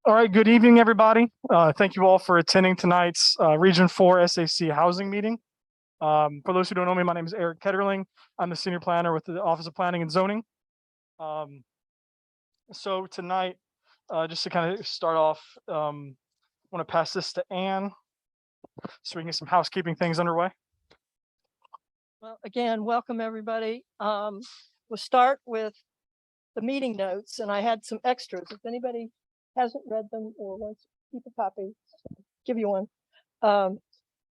All right, good evening, everybody. Thank you all for attending tonight's Region 4 SAC housing meeting. For those who don't know me, my name is Eric Ketterling. I'm the senior planner with the Office of Planning and Zoning. So tonight, just to kind of start off, I want to pass this to Anne so we can get some housekeeping things underway. Well, again, welcome everybody. We'll start with the meeting notes, and I had some extras. If anybody hasn't read them or wants to keep a copy, give you one.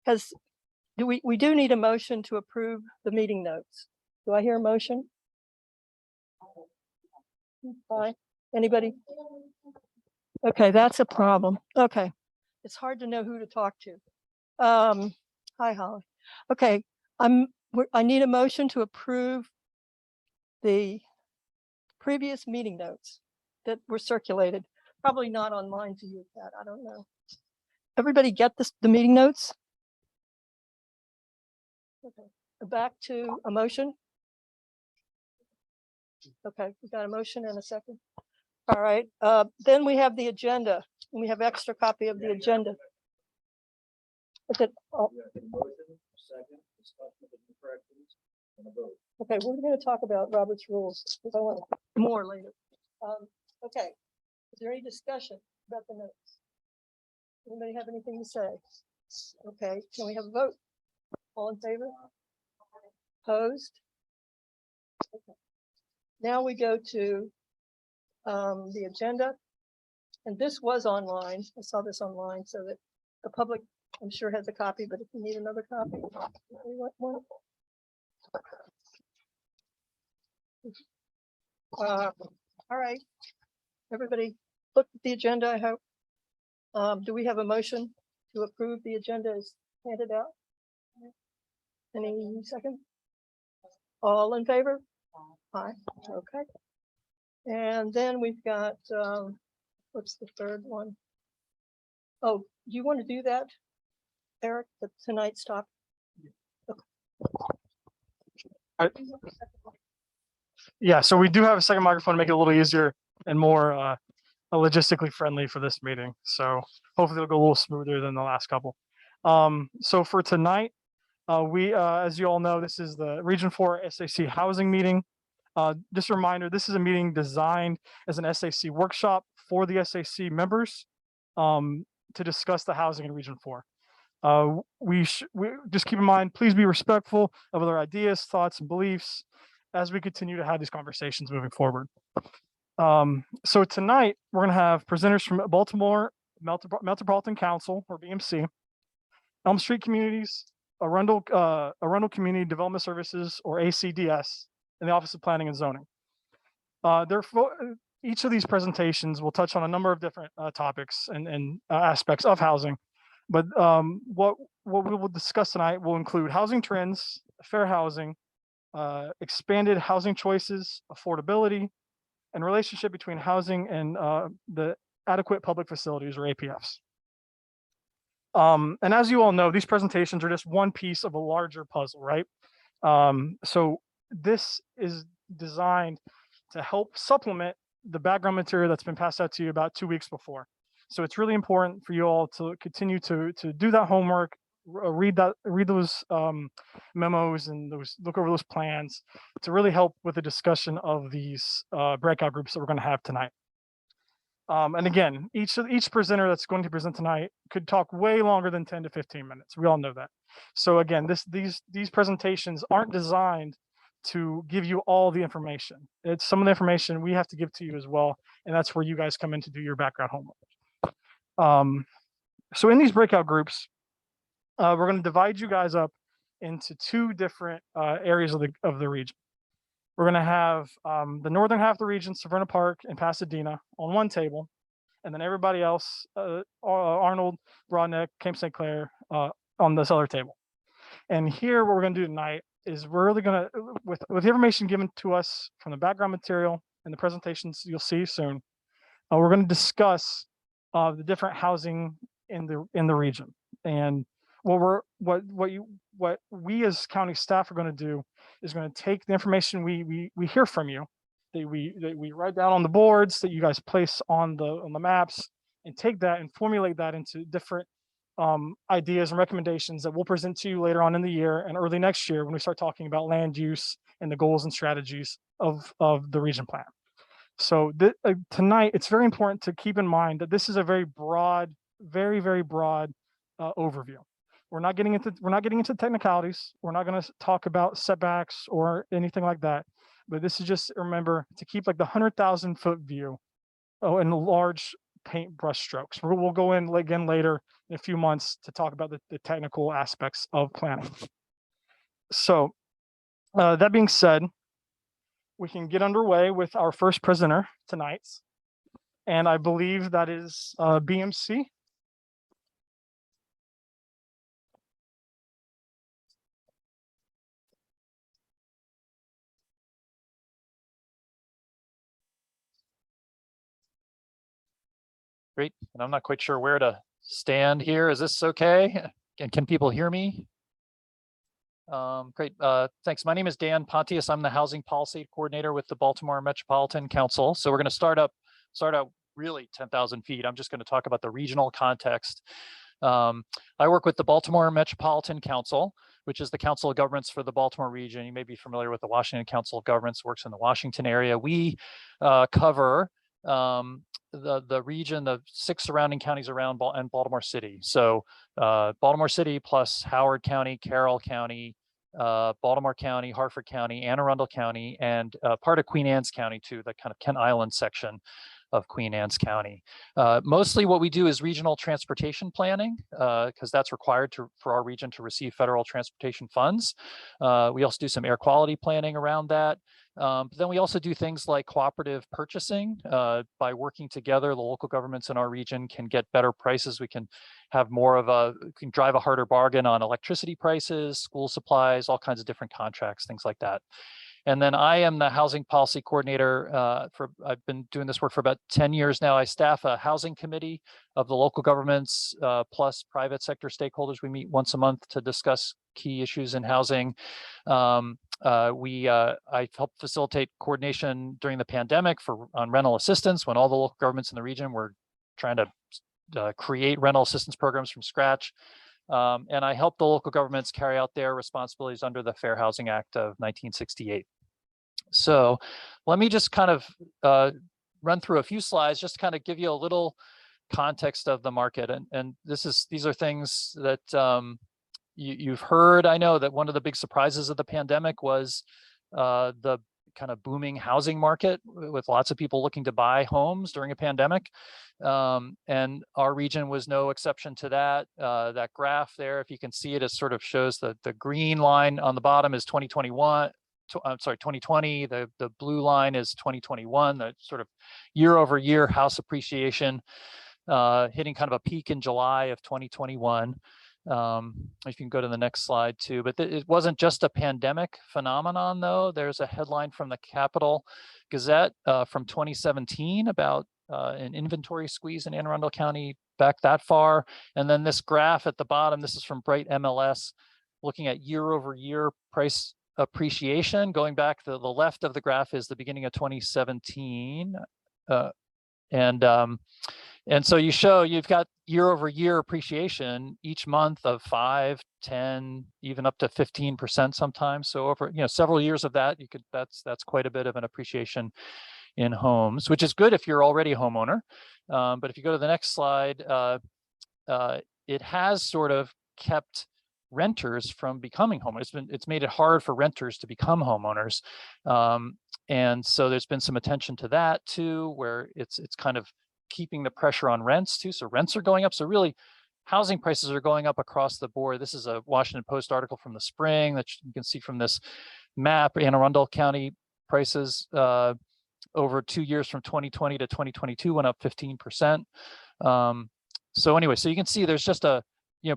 Because we do need a motion to approve the meeting notes. Do I hear a motion? Hi, anybody? Okay, that's a problem. Okay, it's hard to know who to talk to. Hi, Holly. Okay, I need a motion to approve the previous meeting notes that were circulated. Probably not online to you, Pat. I don't know. Everybody get the meeting notes? Okay. Back to a motion. Okay, we got a motion and a second. All right. Then we have the agenda. And we have extra copy of the agenda. Okay, we're going to talk about Robert's rules because I want more later. Okay. Is there any discussion about the notes? Anybody have anything to say? Okay, can we have a vote? All in favor? Opposed? Okay. Now we go to the agenda. And this was online. I saw this online so that the public, I'm sure, has a copy, but if you need another copy, we want one. All right. Everybody looked at the agenda, I hope. Do we have a motion to approve the agenda as handed out? Any second? All in favor? Aye. Okay. And then we've got, what's the third one? Oh, do you want to do that, Eric, the tonight's talk? Okay. Yeah, so we do have a second microphone to make it a little easier and more logistically friendly for this meeting. So hopefully it'll go a little smoother than the last couple. So for tonight, as you all know, this is the Region 4 SAC housing meeting. Just a reminder, this is a meeting designed as an SAC workshop for the SAC members to discuss the housing in Region 4. We just keep in mind, please be respectful of other ideas, thoughts, and beliefs as we continue to have these conversations moving forward. So tonight, we're going to have presenters from Baltimore Metropolitan Council, or BMC, Elm Street Communities, Arundel Community Development Services, or ACDS, and the Office of Planning and Zoning. Each of these presentations will touch on a number of different topics and aspects of housing. But what we will discuss tonight will include housing trends, fair housing, expanded housing choices, affordability, and relationship between housing and the adequate public facilities, or APFs. And as you all know, these presentations are just one piece of a larger puzzle, right? So this is designed to help supplement the background material that's been passed out to you about 2 weeks before. So it's really important for you all to continue to do that homework, read those memos and look over those plans to really help with the discussion of these breakout groups that we're going to have tonight. And again, each presenter that's going to present tonight could talk way longer than 10 to 15 minutes. We all know that. So again, these presentations aren't designed to give you all the information. It's some of the information we have to give to you as well, and that's where you guys come in to do your background homework. So in these breakout groups, we're going to divide you guys up into two different areas of the region. We're going to have the northern half of the region, Severna Park and Pasadena, on one table, and then everybody else, Arnold, Broadneck, Camp St. Clair, on this other table. And here, what we're going to do tonight is we're really going to, with the information given to us from the background material and the presentations you'll see soon, we're going to discuss the different housing in the region. And what we as county staff are going to do is going to take the information we hear from you that we write down on the boards, that you guys place on the maps, and take that and formulate that into different ideas and recommendations that we'll present to you later on in the year and early next year when we start talking about land use and the goals and strategies of the region plan. So tonight, it's very important to keep in mind that this is a very broad, very broad overview. We're not getting into technicalities. We're not going to talk about setbacks or anything like that. But this is just, remember, to keep like the 100,000-foot view in large paintbrush strokes. We'll go in again later in a few months to talk about the technical aspects of planning. So that being said, we can get underway with our first presenter tonight. And I believe that is BMC. Great. And I'm not quite sure where to stand here. Is this okay? And can people hear me? Great. Thanks. My name is Dan Pontius. I'm the Housing Policy Coordinator with the Baltimore Metropolitan Council. So we're going to start out really 10,000 feet. I'm just going to talk about the regional context. I work with the Baltimore Metropolitan Council, which is the Council of Governments for the Baltimore region. You may be familiar with the Washington Council of Governments, works in the Washington area. We cover the region, the 6 surrounding counties around and Baltimore City. So Baltimore City plus Howard County, Carroll County, Baltimore County, Harford County, Anne Arundel County, and part of Queen Anne's County too, the kind of Kent Island section of Queen Anne's County. Mostly what we do is regional transportation planning, because that's required for our region to receive federal transportation funds. We also do some air quality planning around that. But then we also do things like cooperative purchasing. By working together, the local governments in our region can get better prices. We can have can drive a harder bargain on electricity prices, school supplies, all kinds of different contracts, things like that. And then I am the housing policy coordinator. I've been doing this work for about 10 years now. I staff a housing committee of the local governments plus private sector stakeholders. We meet once a month to discuss key issues in housing. I helped facilitate coordination during the pandemic on rental assistance when all the local governments in the region were trying to create rental assistance programs from scratch. And I helped the local governments carry out their responsibilities under the Fair Housing Act of 1968. So let me just kind of run through a few slides, just to kind of give you a little context of the market. And these are things that you've heard. I know that one of the big surprises of the pandemic was the kind of booming housing market with lots of people looking to buy homes during a pandemic. And our region was no exception to that. That graph there, if you can see it, it sort of shows the green line on the bottom is 2021. I'm sorry, 2020. The blue line is 2021. The sort of year-over-year house appreciation hitting kind of a peak in July of 2021. If you can go to the next slide too, but it wasn't just a pandemic phenomenon though. There's a headline from the Capital Gazette from 2017 about an inventory squeeze in Anne Arundel County back that far. And then this graph at the bottom, this is from Bright MLS, looking at year-over-year price appreciation. Going back to the left of the graph is the beginning of 2017. And so you've got year-over-year appreciation each month of 5, 10, even up to 15% sometimes. So over several years of that, that's quite a bit of an appreciation in homes, which is good if you're already a homeowner. But if you go to the next slide, it has sort of kept renters from becoming homeowners. It's made it hard for renters to become homeowners. And so there's been some attention to that too, where it's kind of keeping the pressure on rents too. So rents are going up. So really housing prices are going up across the board. This is a Washington Post article from the spring that you can see from this map. Anne Arundel County prices over 2 years from 2020 to 2022 went up 15%. So anyway, so you can see there's just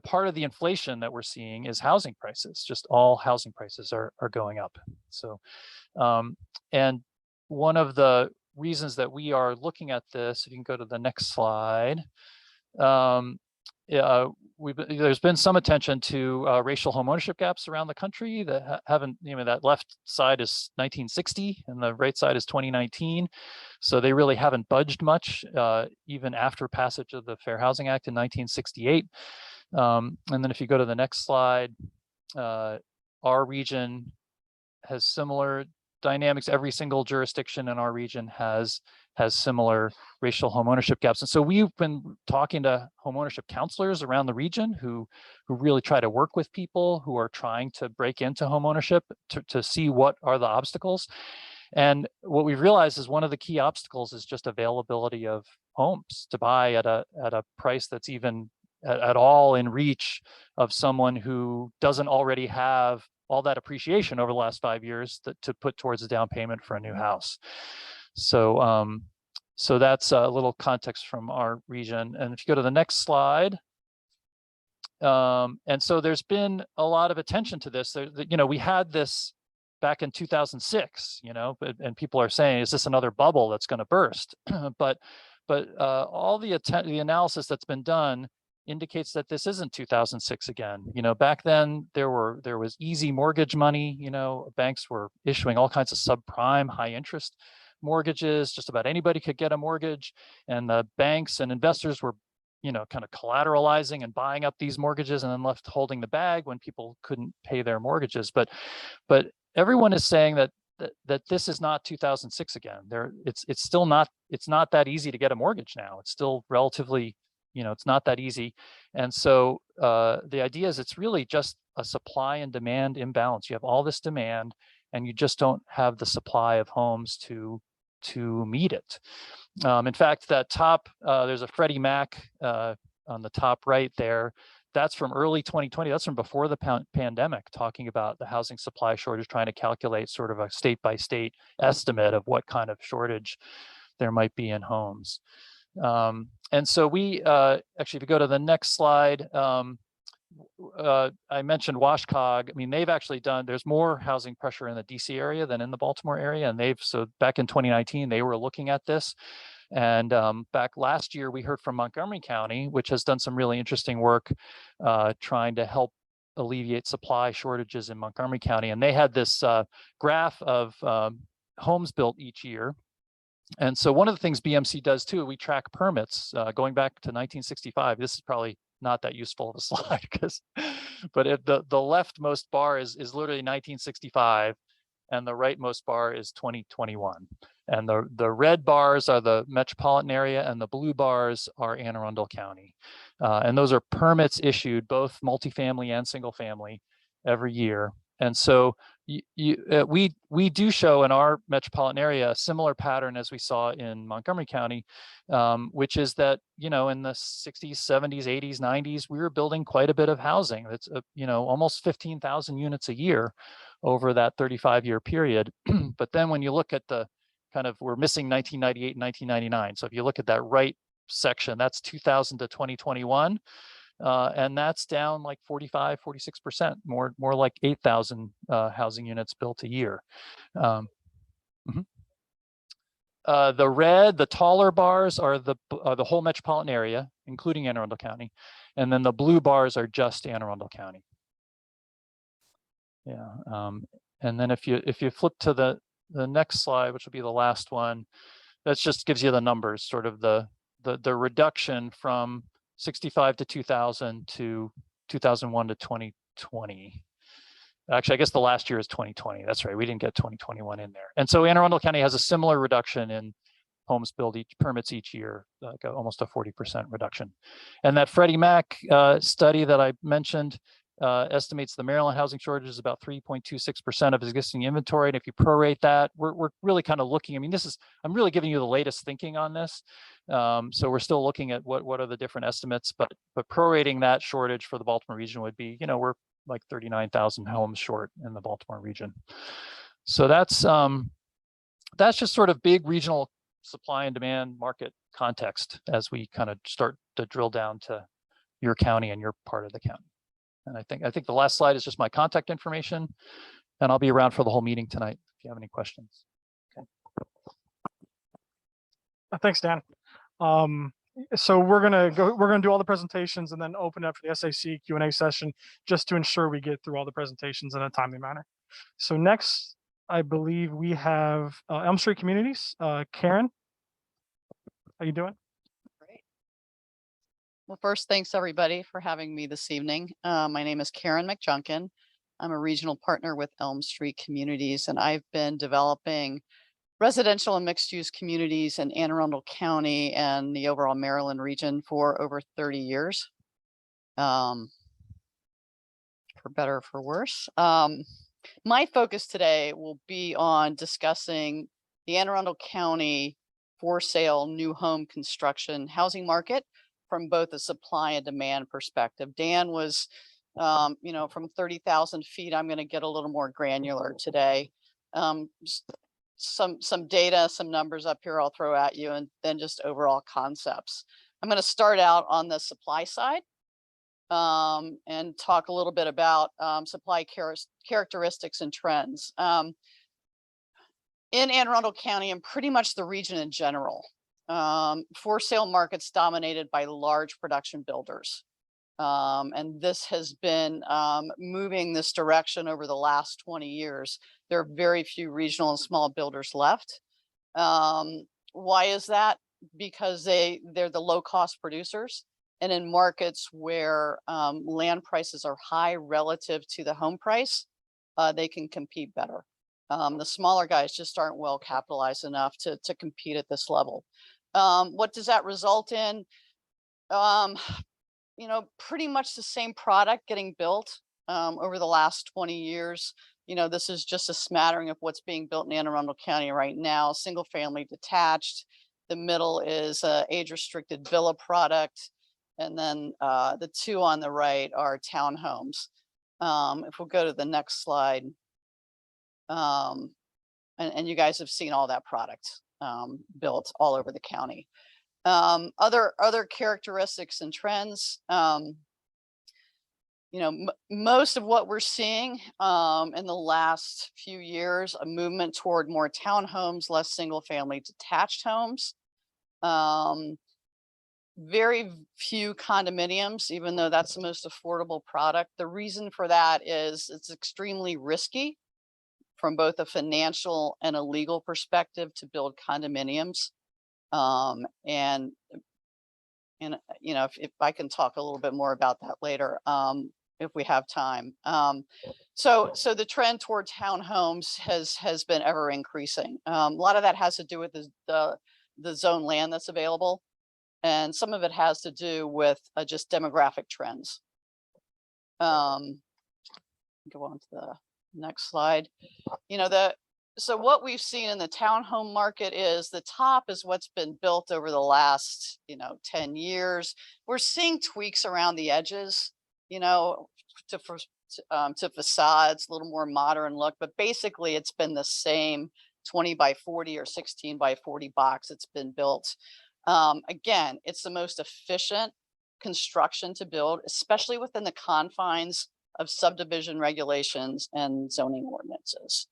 part of the inflation that we're seeing is housing prices. Just all housing prices are going up. So, and one of the reasons that we are looking at this, if you can go to the next slide, there's been some attention to racial homeownership gaps around the country that haven't, that left side is 1960 and the right side is 2019. So they really haven't budged much, even after passage of the Fair Housing Act in 1968. And then if you go to the next slide, our region has similar dynamics. Every single jurisdiction in our region has similar racial homeownership gaps. And so we've been talking to homeownership counselors around the region who really try to work with people who are trying to break into homeownership to see what are the obstacles. And what we've realized is one of the key obstacles is just availability of homes to buy at a price that's even at all in reach of someone who doesn't already have all that appreciation over the last 5 years to put towards a down payment for a new house. So, so that's a little context from our region. And if you go to the next slide, and so there's been a lot of attention to this. We had this back in 2006, and people are saying, is this another bubble that's going to burst? but all the analysis that's been done indicates that this isn't 2006 again. Back then there was easy mortgage money. Banks were issuing all kinds of subprime, high interest mortgages. Just about anybody could get a mortgage, and the banks and investors were, kind of collateralizing and buying up these mortgages and then left holding the bag when people couldn't pay their mortgages. But everyone is saying that this is not 2006 again. It's still not. It's not that easy to get a mortgage now. It's still relatively. It's not that easy. And so the idea is it's really just a supply and demand imbalance. You have all this demand and you just don't have the supply of homes to meet it. In fact, that top, there's a Freddie Mac on the top right there. That's from early 2020. That's from before the pandemic, talking about the housing supply shortage, trying to calculate sort of a state by state estimate of what kind of shortage there might be in homes. And so we actually, if you go to the next slide, I mentioned Washcog. I mean, they've actually there's more housing pressure in the DC area than in the Baltimore area. And so back in 2019, they were looking at this. And back last year, we heard from Montgomery County, which has done some really interesting work trying to help alleviate supply shortages in Montgomery County. And they had this graph of homes built each year. And so one of the things BMC does too, we track permits going back to 1965. This is probably not that useful of a slide, but the leftmost bar is literally 1965, and the rightmost bar is 2021. And the red bars are the metropolitan area, and the blue bars are Anne Arundel County. And those are permits issued, both multifamily and single family, every year. And so we do show in our metropolitan area a similar pattern as we saw in Montgomery County, which is that, in the 60s, 70s, 80s, 90s, we were building quite a bit of housing. That's, almost 15,000 units a year over that 35-year period. But then when you look at the we're missing 1998 and 1999. So if you look at that right section, that's 2000 to 2021. And that's down like 45, 46%, more like 8,000 housing units built a year. The red, the taller bars are the whole metropolitan area, including Anne Arundel County. And then the blue bars are just Anne Arundel County. Yeah. And then if you flip to the next slide, which will be the last one, that just gives you the numbers, sort of the reduction from 65 to 2000 to 2001 to 2020. Actually, I guess the last year is 2020. That's right. We didn't get 2021 in there. And so Anne Arundel County has a similar reduction in homes built permits each year, like almost a 40% reduction. And that Freddie Mac study that I mentioned estimates the Maryland housing shortage is about 3.26% of existing inventory. And if you prorate that, we're really kind of looking, I mean, I'm really giving you the latest thinking on this. So we're still looking at what are the different estimates, but prorating that shortage for the Baltimore region would be, we're like 39,000 homes short in the Baltimore region. So that's just sort of big regional supply and demand market context as we kind of start to drill down to your county and your part of the county. And I think the last slide is just my contact information, and I'll be around for the whole meeting tonight if you have any questions. Okay. Thanks, Dan. So we're gonna do all the presentations and then open up for the SAC Q&A session just to ensure we get through all the presentations in a timely manner. So next, I believe we have Elm Street Communities. Karen, how you doing? Great. Well, first, thanks everybody for having me this evening. My name is Karen McJunkin. I'm a regional partner with Elm Street Communities, and I've been developing residential and mixed-use communities in Anne Arundel County and the overall Maryland region for over 30 years, for better or for worse. My focus today will be on discussing the Anne Arundel County for sale new home construction housing market from both a supply and demand perspective. Dan was, from 30,000 feet, I'm going to get a little more granular today. Some data, some numbers up here I'll throw at you, and then just overall concepts. I'm going to start out on the supply side and talk a little bit about supply characteristics and trends. In Anne Arundel County and pretty much the region in general, for sale markets dominated by large production builders. And this has been moving this direction over the last 20 years. There are very few regional and small builders left. Why is that? Because they're the low cost producers. And in markets where land prices are high relative to the home price, they can compete better. The smaller guys just aren't well capitalized enough to compete at this level. What does that result in? Pretty much the same product getting built over the last 20 years. This is just a smattering of what's being built in Anne Arundel County right now. Single family detached. The middle is age restricted villa product. And then the two on the right are townhomes. If we'll go to the next slide. And you guys have seen all that product built all over the county. Other characteristics and trends. Most of what we're seeing in the last few years, a movement toward more townhomes, less single family detached homes. Very few condominiums, even though that's the most affordable product. The reason for that is it's extremely risky from both a financial and a legal perspective to build condominiums. And if I can talk a little bit more about that later, if we have time. So the trend toward townhomes has been ever increasing. A lot of that has to do with the zone land that's available. And some of it has to do with just demographic trends. Go on to the next slide. So what we've seen in the townhome market is the top is what's been built over the last, 10 years. We're seeing tweaks around the edges, to facades, a little more modern look, but basically it's been the same 20 by 40 or 16 by 40 box it's been built. Again, it's the most efficient construction to build, especially within the confines of subdivision regulations and zoning ordinances.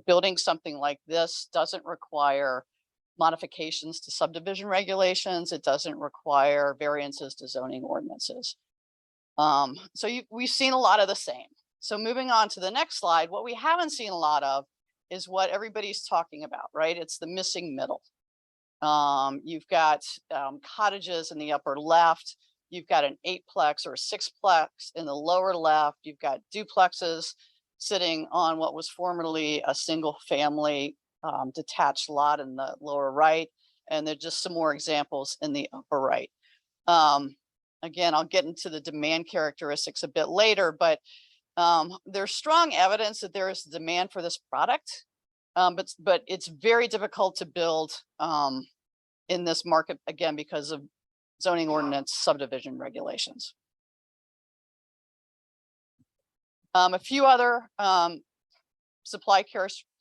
Building something like this doesn't require modifications to subdivision regulations. It doesn't require variances to zoning ordinances. We've seen a lot of the same. So moving on to the next slide, what we haven't seen a lot of is what everybody's talking about, right? It's the missing middle. You've got cottages in the upper left. You've got an 8-plex or a 6-plex in the lower left. You've got duplexes sitting on what was formerly a single family detached lot in the lower right. And there's just some more examples in the upper right. Again, I'll get into the demand characteristics a bit later, but there's strong evidence that there is demand for this product, but it's very difficult to build in this market, again, because of zoning ordinance subdivision regulations. A few other supply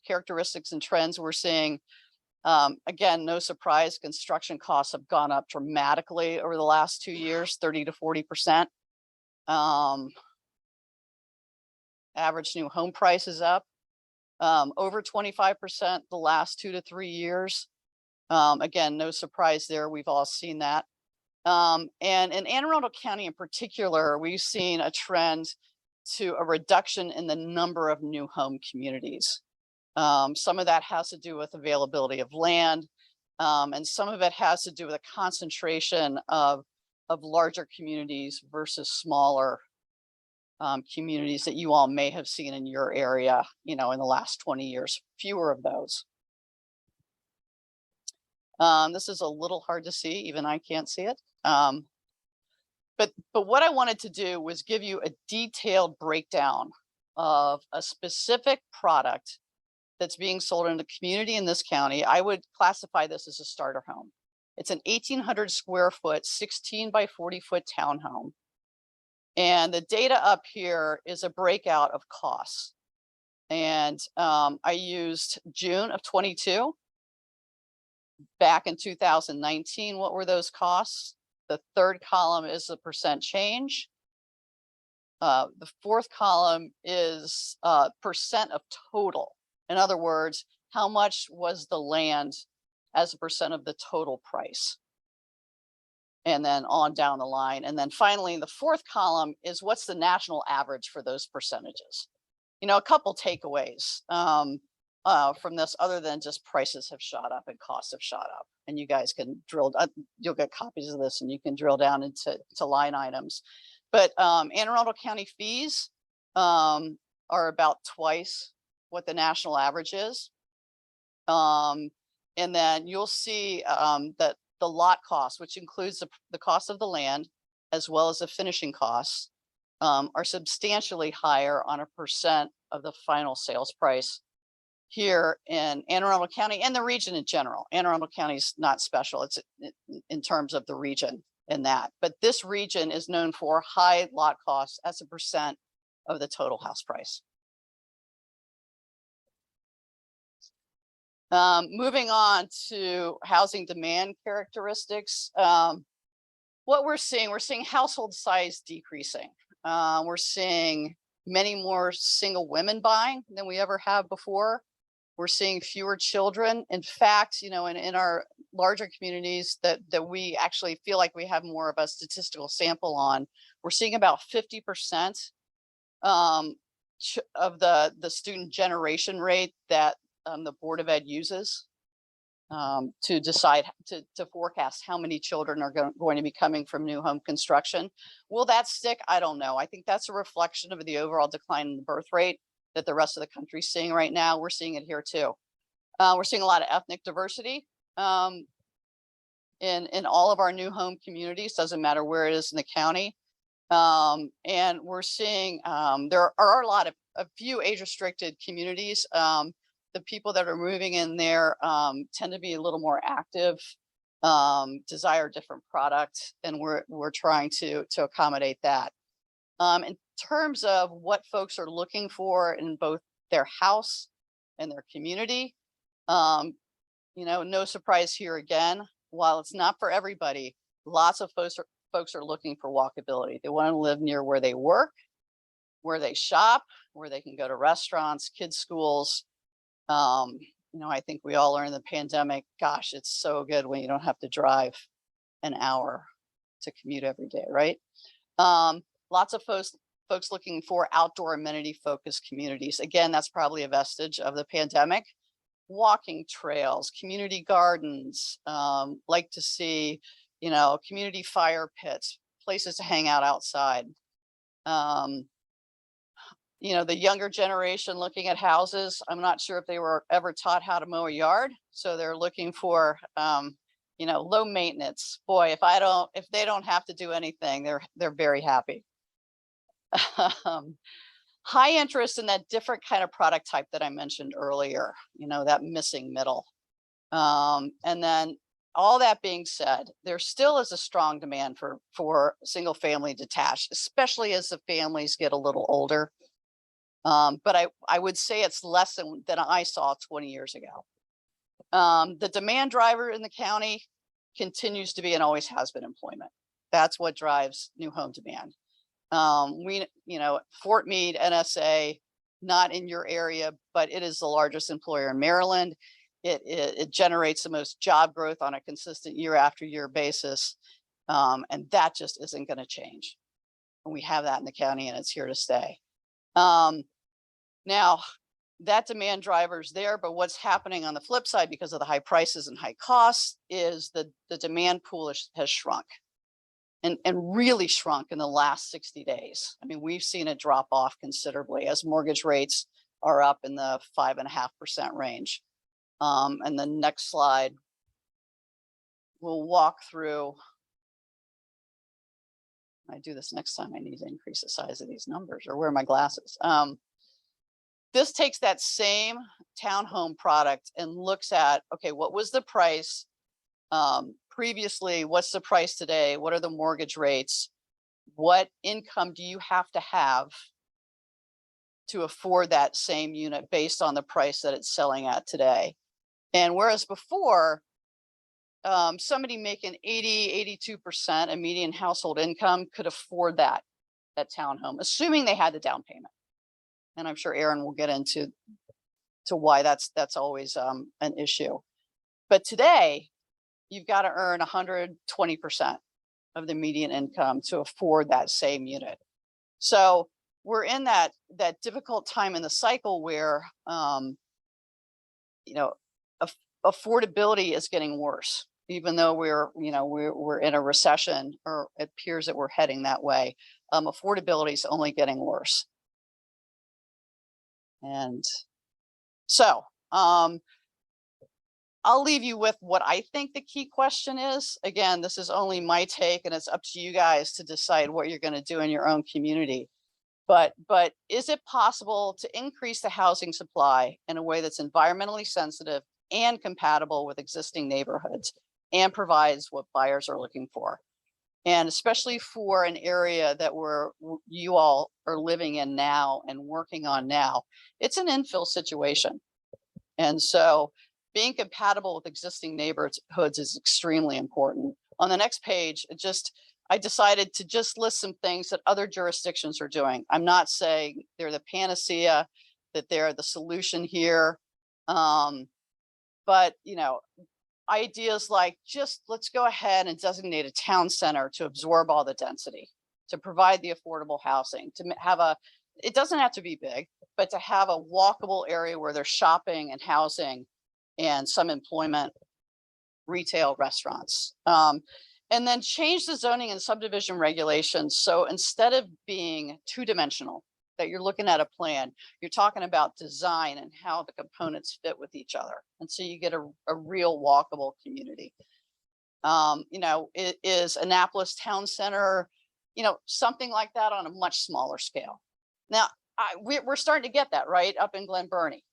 characteristics and trends we're seeing. Again, no surprise, construction costs have gone up dramatically over the last 2 years, 30 to 40%. Average new home price is up over 25% the last 2 to 3 years. Again, no surprise there. We've all seen that. And in Anne Arundel County in particular, we've seen a trend to a reduction in the number of new home communities. Some of that has to do with availability of land, and some of it has to do with a concentration of larger communities versus smaller communities that you all may have seen in your area, in the last 20 years, fewer of those. This is a little hard to see, even I can't see it. But what I wanted to do was give you a detailed breakdown of a specific product that's being sold in the community in this county. I would classify this as a starter home. It's an 1,800 square foot, 16 by 40 foot townhome. And the data up here is a breakout of costs. And I used June of 22. Back in 2019, what were those costs? The third column is the percent change. The fourth column is percent of total. In other words, how much was the land as a percent of the total price? And then on down the line. And then finally, the fourth column is what's the national average for those percentages? A couple takeaways from this, other than just prices have shot up and costs have shot up. And you guys can drill, you'll get copies of this and you can drill down into line items. But Anne Arundel County fees are about twice what the national average is. And then you'll see that the lot cost, which includes the cost of the land, as well as the finishing costs, are substantially higher on a percent of the final sales price here in Anne Arundel County and the region in general. Anne Arundel County is not special. It's in terms of the region in that. But this region is known for high lot costs as a percent of the total house price. Moving on to housing demand characteristics. What we're seeing household size decreasing. We're seeing many more single women buying than we ever have before. We're seeing fewer children. In fact, in our larger communities that we actually feel like we have more of a statistical sample on, we're seeing about 50% of the student generation rate that the Board of Ed uses to decide to forecast how many children are going to be coming from new home construction. Will that stick? I don't know. I think that's a reflection of the overall decline in the birth rate that the rest of the country is seeing right now. We're seeing it here too. We're seeing a lot of ethnic diversity in all of our new home communities, doesn't matter where it is in the county. And we're seeing there are a few age restricted communities. The people that are moving in there tend to be a little more active, desire different product, and we're trying to accommodate that. In terms of what folks are looking for in both their house and their community, no surprise here again. While it's not for everybody, lots of folks are looking for walkability. They want to live near where they work, where they shop, where they can go to restaurants, kids' schools. I think we all learned in the pandemic, gosh, it's so good when you don't have to drive an hour to commute every day, right? Lots of folks looking for outdoor amenity focused communities. Again, that's probably a vestige of the pandemic. Walking trails, community gardens, like to see, community fire pits, places to hang out outside. The younger generation looking at houses, I'm not sure if they were ever taught how to mow a yard. So they're looking for, low maintenance. Boy, if they don't have to do anything, they're very happy. High interest in that different kind of product type that I mentioned earlier, that missing middle. And then all that being said, there still is a strong demand for single family detached, especially as the families get a little older. But I would say it's less than I saw 20 years ago. The demand driver in the county continues to be and always has been employment. That's what drives new home demand. Fort Meade, NSA, not in your area, but it is the largest employer in Maryland. It generates the most job growth on a consistent year after year basis. And that just isn't going to change. And we have that in the county, and it's here to stay. Now, that demand driver's there, but what's happening on the flip side because of the high prices and high costs is the demand pool has shrunk and really shrunk in the last 60 days. I mean, we've seen it drop off considerably as mortgage rates are up in the 5.5% range. And the next slide, we'll walk through. I do this next time, I need to increase the size of these numbers or wear my glasses. This takes that same townhome product and looks at, okay, what was the price previously? What's the price today? What are the mortgage rates? What income do you have to afford that same unit based on the price that it's selling at today? And whereas before, somebody making 82% of median household income could afford that townhome, assuming they had the down payment. And I'm sure Aaron will get into why that's always an issue. But today, you've got to earn 120% of the median income to afford that same unit. So we're in that difficult time in the cycle where affordability is getting worse, even though we're in a recession, or it appears that we're heading that way. Affordability is only getting worse. And so I'll leave you with what I think the key question is. Again, this is only my take, and it's up to you guys to decide what you're going to do in your own community. But is it possible to increase the housing supply in a way that's environmentally sensitive and compatible with existing neighborhoods and provides what buyers are looking for? And especially for an area that you all are living in now and working on now, it's an infill situation. And so being compatible with existing neighborhoods is extremely important. On the next page, I decided to just list some things that other jurisdictions are doing. I'm not saying they're the panacea, that they're the solution here. But, ideas like let's go ahead and designate a town center to absorb all the density, to provide the affordable housing, to have it doesn't have to be big, but to have a walkable area where there's shopping and housing and some employment, retail, restaurants. And then change the zoning and subdivision regulations. So instead of being two-dimensional, that you're looking at a plan, you're talking about design and how the components fit with each other. And so you get a real walkable community. Is Annapolis Town Center, something like that on a much smaller scale. Now, we're starting to get that right up in Glen Burnie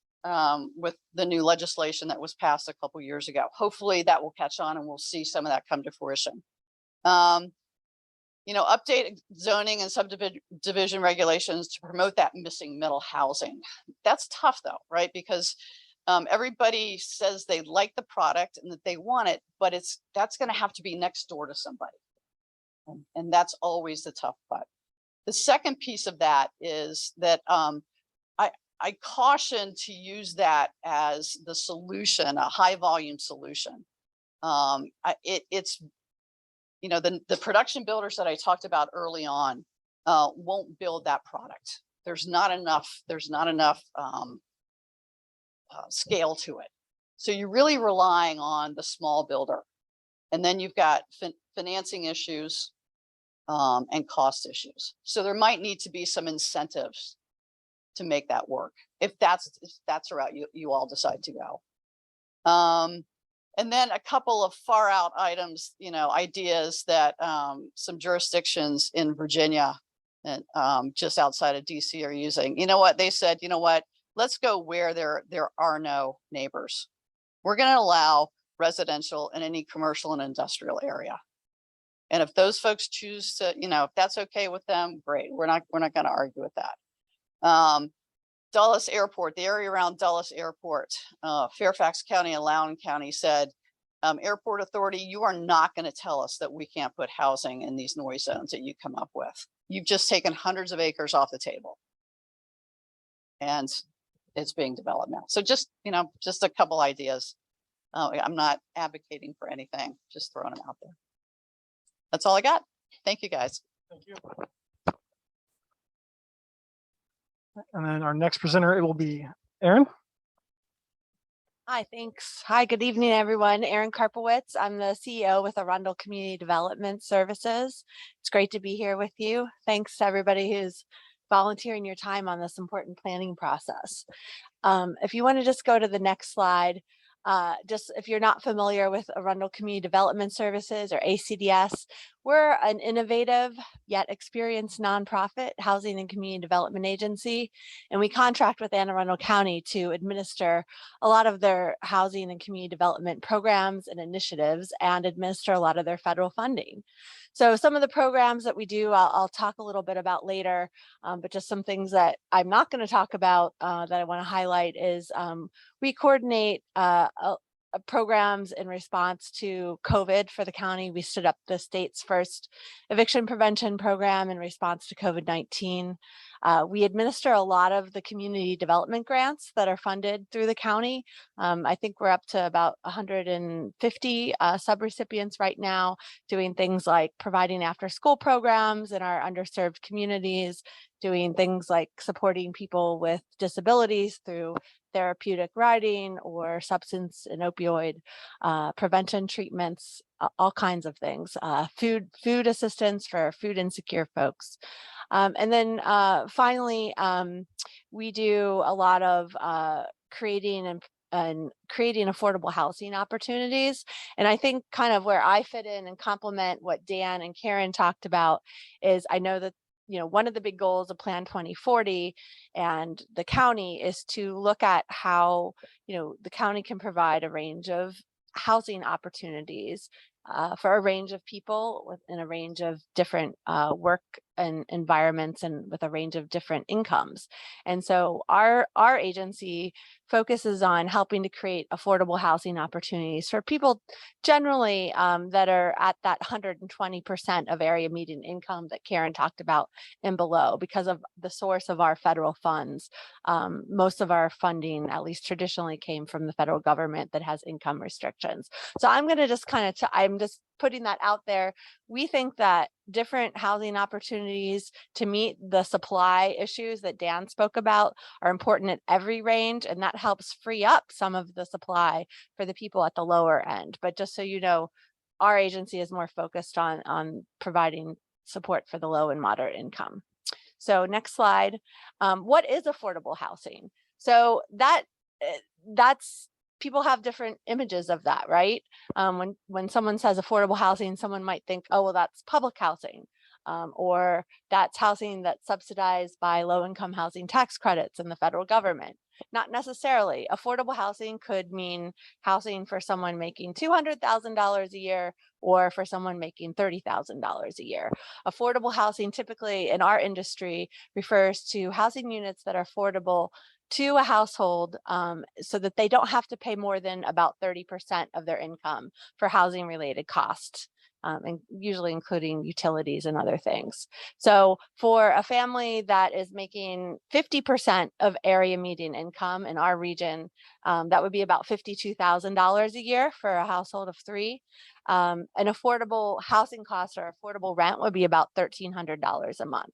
with the new legislation that was passed a couple years ago. Hopefully that will catch on and we'll see some of that come to fruition. Update zoning and subdivision regulations to promote that missing middle housing. That's tough though, right? Because everybody says they like the product and that they want it, but that's going to have to be next door to somebody. And that's always the tough part. The second piece of that is that I caution to use that as the solution, a high volume solution. The production builders that I talked about early on won't build that product. There's not enough scale to it. So you're really relying on the small builder. And then you've got financing issues and cost issues. So there might need to be some incentives to make that work if that's the route you all decide to go. And then a couple of far out items, ideas that some jurisdictions in Virginia and just outside of DC are using. They said, let's go where there are no neighbors. We're going to allow residential in any commercial and industrial area. And if those folks choose to, if that's okay with them, great. We're not going to argue with that. Dulles Airport, the area around Dulles Airport, Fairfax County and Loudoun County said, Airport Authority, you are not going to tell us that we can't put housing in these noise zones that you come up with. You've just taken hundreds of acres off the table. And it's being developed now. So just a couple ideas. I'm not advocating for anything, just throwing them out there. That's all I got. Thank you, guys. Thank you. And then our next presenter, it will be Erin. Hi, thanks. Hi, good evening, everyone. Erin Karpowitz. I'm the CEO with Arundel Community Development Services. It's great to be here with you. Thanks to everybody who's volunteering your time on this important planning process. If you want to just go to the next slide, just if you're not familiar with Arundel Community Development Services or ACDS, we're an innovative yet experienced nonprofit housing and community development agency, and we contract with Anne Arundel County to administer a lot of their housing and community development programs and initiatives and administer a lot of their federal funding. So some of the programs that we do, I'll talk a little bit about later, but just some things that I'm not going to talk about that I want to highlight is we coordinate programs in response to COVID for the county. We stood up the state's first eviction prevention program in response to COVID-19. We administer a lot of the community development grants that are funded through the county. I think we're up to about 150 subrecipients right now, doing things like providing after-school programs in our underserved communities, doing things like supporting people with disabilities through therapeutic riding or substance and opioid prevention treatments, all kinds of things, food assistance for food insecure folks. And then finally, we do a lot of creating affordable housing opportunities. And I think kind of where I fit in and complement what Dan and Karen talked about is I know that one of the big goals of Plan 2040 and the county is to look at how, the county can provide a range of housing opportunities for a range of people within a range of different work and environments and with a range of different incomes. And so our agency focuses on helping to create affordable housing opportunities for people generally that are at that 120% of area median income that Karen talked about and below. Because of the source of our federal funds, most of our funding, at least traditionally, came from the federal government that has income restrictions. So I'm going to just I'm just putting that out there. We think that different housing opportunities to meet the supply issues that Dan spoke about are important at every range, and that helps free up some of the supply for the people at the lower end. But just so you know, our agency is more focused on providing support for the low and moderate income. So next slide. What is affordable housing? So that's people have different images of that, right? When someone says affordable housing, someone might think, oh, well, that's public housing, or that's housing that's subsidized by low-income housing tax credits in the federal government. Not necessarily. Affordable housing could mean housing for someone making $200,000 a year or for someone making $30,000 a year. Affordable housing typically in our industry refers to housing units that are affordable to a household so that they don't have to pay more than about 30% of their income for housing related costs, and usually including utilities and other things. So for a family that is making 50% of area median income in our region, that would be about $52,000 a year for a household of three. An affordable housing cost or affordable rent would be about $1,300 a month.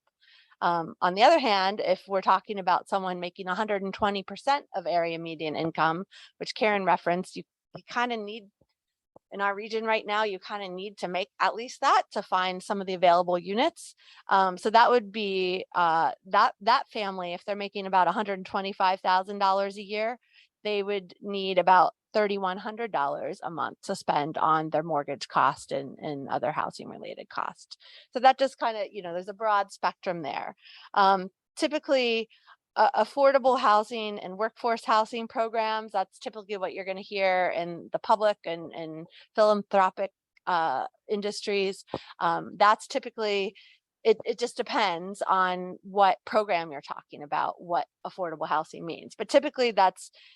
On the other hand, if we're talking about someone making 120% of area median income, which Karen referenced, you kind of need, in our region right now, you kind of need to make at least that to find some of the available units. So that would be that family, if they're making about $125,000 a year, they would need about $3,100 a month to spend on their mortgage cost and other housing related costs. So that just kind of, there's a broad spectrum there. Typically, affordable housing and workforce housing programs, that's typically what you're going to hear in the public and philanthropic industries. That's typically, it just depends on what program you're talking about, what affordable housing means. But typically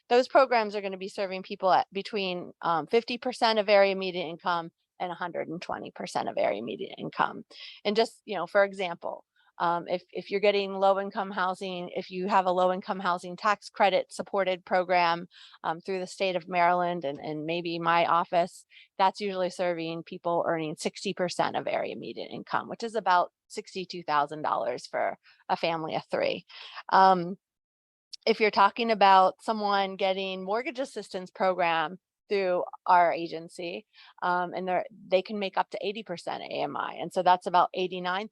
those programs are going to be serving people at between 50% of area median income and 120% of area median income. And just, for example, If you're getting low income housing, if you have a low income housing tax credit supported program through the state of Maryland and maybe my office, that's usually serving people earning 60% of area median income, which is about $62,000 for a family of 3. If you're talking about someone getting mortgage assistance program through our agency, and they can make up to 80% AMI. And so that's about $89,000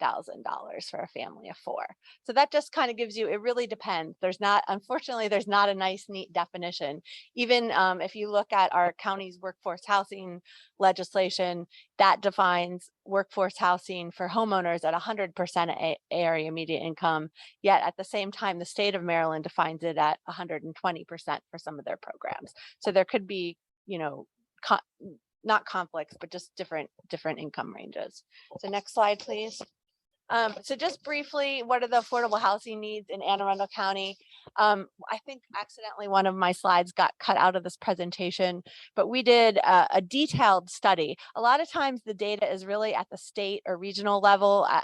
for a family of 4. So that just kind of gives you, it really depends. Unfortunately, there's not a nice, neat definition. Even if you look at our county's workforce housing legislation, that defines workforce housing for homeowners at 100% area median income. Yet at the same time, the state of Maryland defines it at 120% for some of their programs. So there could be, not conflicts, but just different income ranges. So next slide, please. So just briefly, what are the affordable housing needs in Anne Arundel County? I think accidentally one of my slides got cut out of this presentation, but we did a detailed study. A lot of times the data is really at the state or regional level, at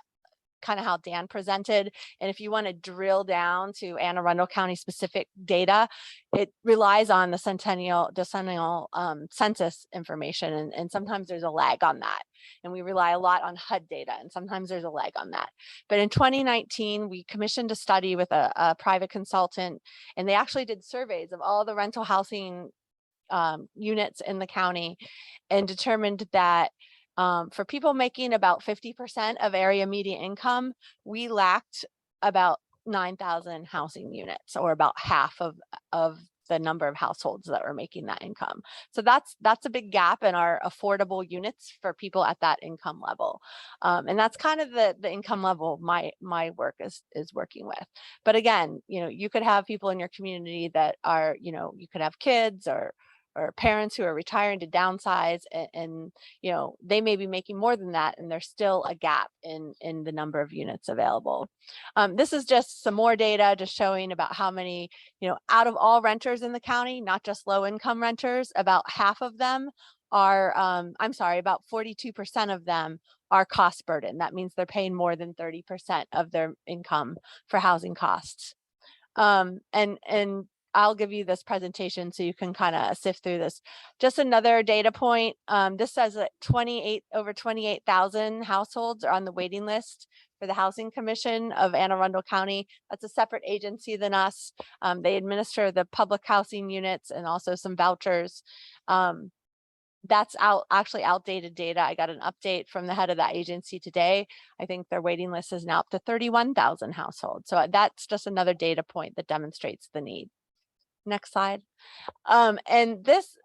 kind of how Dan presented. And if you want to drill down to Anne Arundel County specific data, it relies on the decennial census information. And sometimes there's a lag on that. And we rely a lot on HUD data, and sometimes there's a lag on that. But in 2019, we commissioned a study with a private consultant, and they actually did surveys of all the rental housing units in the county and determined that for people making about 50% of area median income, we lacked about 9,000 housing units, or about half of the number of households that were making that income. So that's a big gap in our affordable units for people at that income level. And that's kind of the income level my work is working with. But again, you could have people in your community that are, you could have kids or parents who are retiring to downsize, and they may be making more than that, and there's still a gap in the number of units available. This is just some more data just showing about how many, out of all renters in the county, not just low income renters, about half of them are, about 42% of them are cost burden. That means they're paying more than 30% of their income for housing costs. And I'll give you this presentation so you can kind of sift through this. Just another data point. This says that over 28,000 households are on the waiting list for the Housing Commission of Anne Arundel County. That's a separate agency than us. They administer the public housing units and also some vouchers. That's actually outdated data. I got an update from the head of that agency today. I think their waiting list is now up to 31,000 households. So that's just another data point that demonstrates the need. Next slide. And this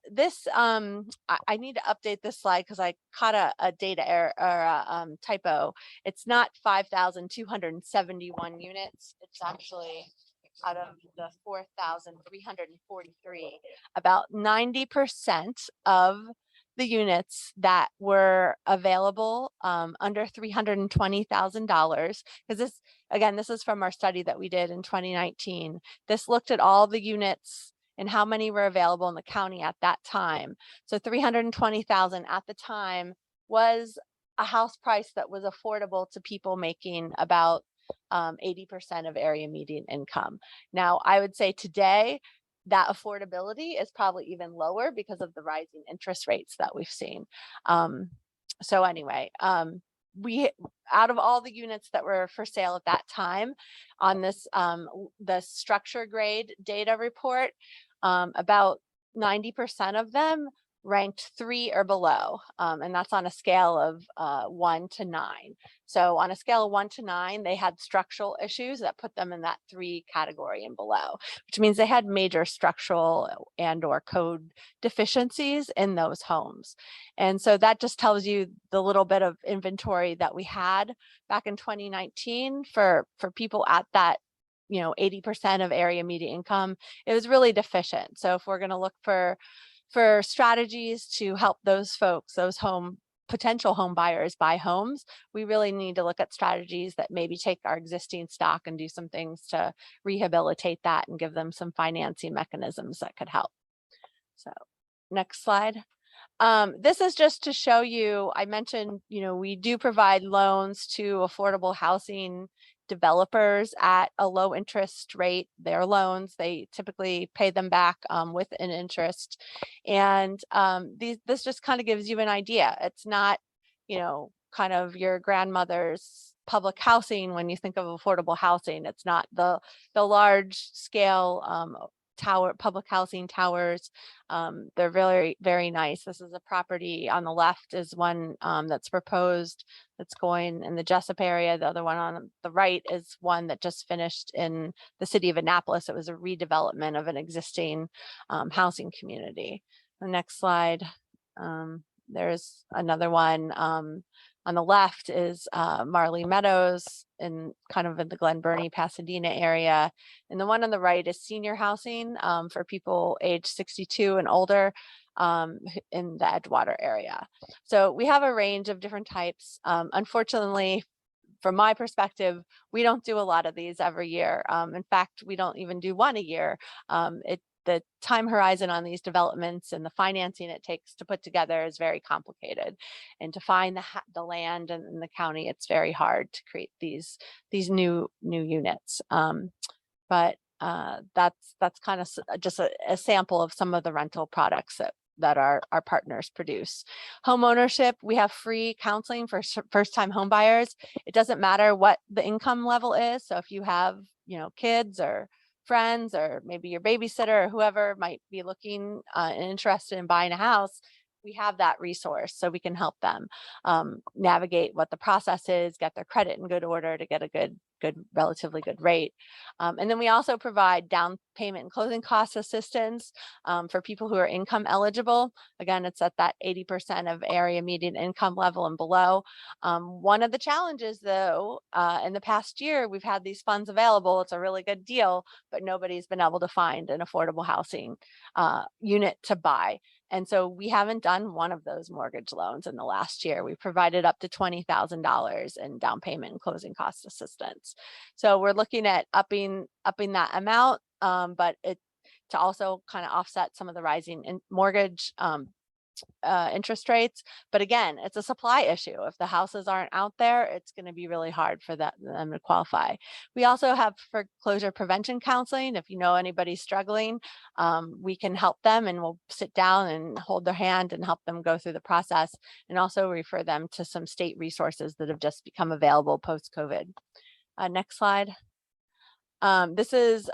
I need to update this slide because I caught a data error or a typo. It's not 5,271 units. It's actually out of the 4,343. About 90% of the units that were available under $320,000, because this is from our study that we did in 2019. This looked at all the units and how many were available in the county at that time. So 320,000 at the time was a house price that was affordable to people making about 80% of area median income. Now, I would say today, that affordability is probably even lower because of the rising interest rates that we've seen. So anyway, we, out of all the units that were for sale at that time on this, the structure grade data report, about 90% of them ranked 3 or below. And that's on a scale of 1 to 9. So on a scale of 1 to 9, they had structural issues that put them in that 3 category and below, which means they had major structural and or code deficiencies in those homes. And so that just tells you the little bit of inventory that we had back in 2019 for people at that 80% of area median income. It was really deficient. So if we're going to look for strategies to help those folks, those potential home buyers buy homes, we really need to look at strategies that maybe take our existing stock and do some things to rehabilitate that and give them some financing mechanisms that could help. So next slide. This is just to show you, I mentioned, we do provide loans to affordable housing developers at a low interest rate their loans. They typically pay them back with an interest. And this just kind of gives you an idea. It's not, you know, kind of your grandmother's public housing when you think of affordable housing. It's not the large scale public housing towers. They're very, very nice. This is a property on the left is one that's proposed, that's going in the Jessup area. The other one on the right is one that just finished in the city of Annapolis. It was a redevelopment of an existing housing community. The next slide. There's another one on the left is Marley Meadows in kind of in the Glen Burnie, Pasadena area. And the one on the right is senior housing for people age 62 and older in the Edgewater area. So we have a range of different types. Unfortunately, from my perspective, we don't do a lot of these every year. In fact, we don't even do one a year. The time horizon on these developments and the financing it takes to put together is very complicated. And to find the land in the county, it's very hard to create these new units. But that's kind of just a sample of some of the rental products that our partners produce. Homeownership, we have free counseling for first-time home buyers. It doesn't matter what the income level is. So if you have, you know, kids or friends, or maybe your babysitter or whoever might be looking and interested in buying a house, we have that resource so we can help them navigate what the process is, get their credit in good order to get a relatively good rate. And then we also provide down payment and closing cost assistance for people who are income eligible. Again, it's at that 80% of area median income level and below. One of the challenges though, in the past year, we've had these funds available. It's a really good deal, but nobody's been able to find an affordable housing unit to buy. And so we haven't done one of those mortgage loans in the last year. We provided up to $20,000 in down payment and closing cost assistance. So we're looking at upping that amount, but to also kind of offset some of the rising mortgage interest rates. But again, it's a supply issue. If the houses aren't out there, it's going to be really hard for them to qualify. We also have foreclosure prevention counseling. If you know anybody struggling, we can help them, and we'll sit down and hold their hand and help them go through the process, and also refer them to some state resources that have just become available post-COVID. Next slide. This is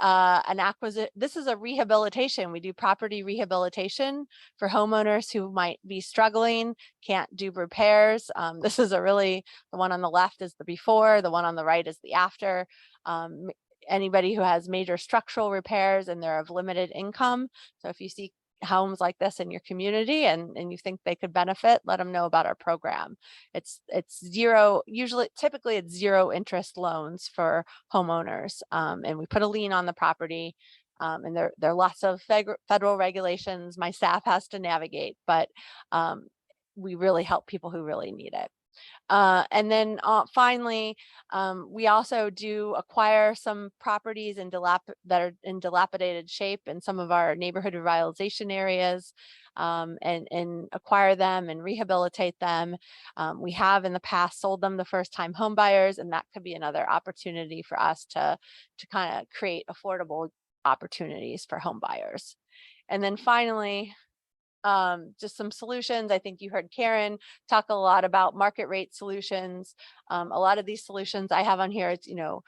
this is a rehabilitation. We do property rehabilitation for homeowners who might be struggling, can't do repairs. This is the one on the left is the before, the one on the right is the after. Anybody who has major structural repairs and they're of limited income. So if you see homes like this in your community and you think they could benefit, let them know about our program. It's zero, typically it's zero interest loans for homeowners. And we put a lien on the property. And there are lots of federal regulations my staff has to navigate, but we really help people who really need it. And then finally, we also do acquire some properties that are in dilapidated shape in some of our neighborhood revitalization areas, and acquire them and rehabilitate them. We have in the past sold them to first-time home buyers, and that could be another opportunity for us to kind of create affordable opportunities for home buyers. And then finally, just some solutions. I think you heard Karen talk a lot about market rate solutions. A lot of these solutions I have on here, it's, you know,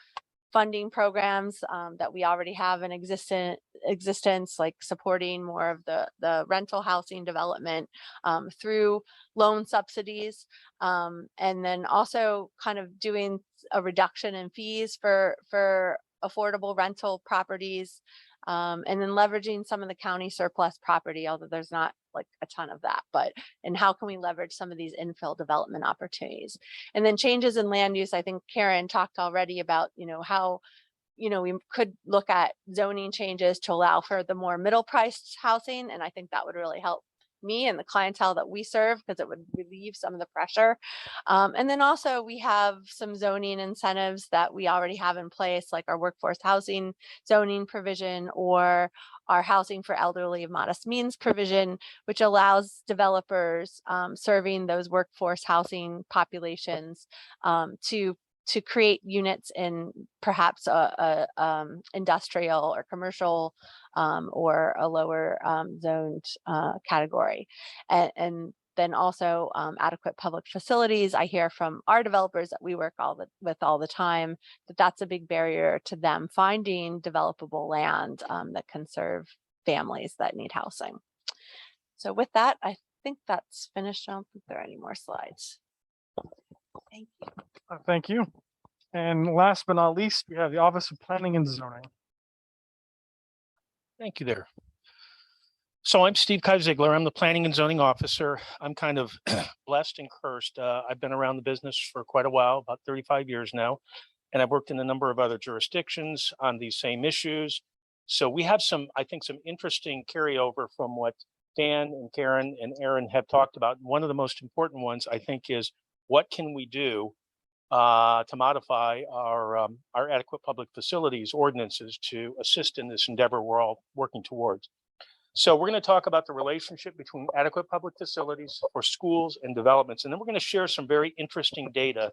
funding programs that we already have in existence, like supporting more of the rental housing development through loan subsidies, and then also kind of doing a reduction in fees for affordable rental properties. And then leveraging some of the county surplus property, although there's not like a ton of that, and how can we leverage some of these infill development opportunities? And then changes in land use. I think Karen talked already about, you know, how, you know, we could look at zoning changes to allow for the more middle priced housing. And I think that would really help me and the clientele that we serve, because it would relieve some of the pressure. And then also we have some zoning incentives that we already have in place, like our workforce housing zoning provision or our housing for elderly of modest means provision, which allows developers serving those workforce housing populations to to create units in perhaps a industrial or commercial or a lower zoned category. And then also adequate public facilities. I hear from our developers that we work with all the time that that's a big barrier to them finding developable land that can serve families that need housing. So with that, I think that's finished. I don't think there are any more slides. Thank you. Thank you. And last but not least, we have the Office of Planning and Zoning. Thank you there. So I'm Steve Ziegler. I'm the Planning and Zoning Officer. I'm kind of blessed and cursed. I've been around the business for quite a while, about 35 years now, and I've worked in a number of other jurisdictions on these same issues. So we have some, I think, some interesting carryover from what Dan and Karen and Aaron have talked about. One of the most important ones, I think, is what can we do to modify our adequate public facilities ordinances to assist in this endeavor we're all working towards. So we're going to talk about the relationship between adequate public facilities for schools and developments, and then we're going to share some very interesting data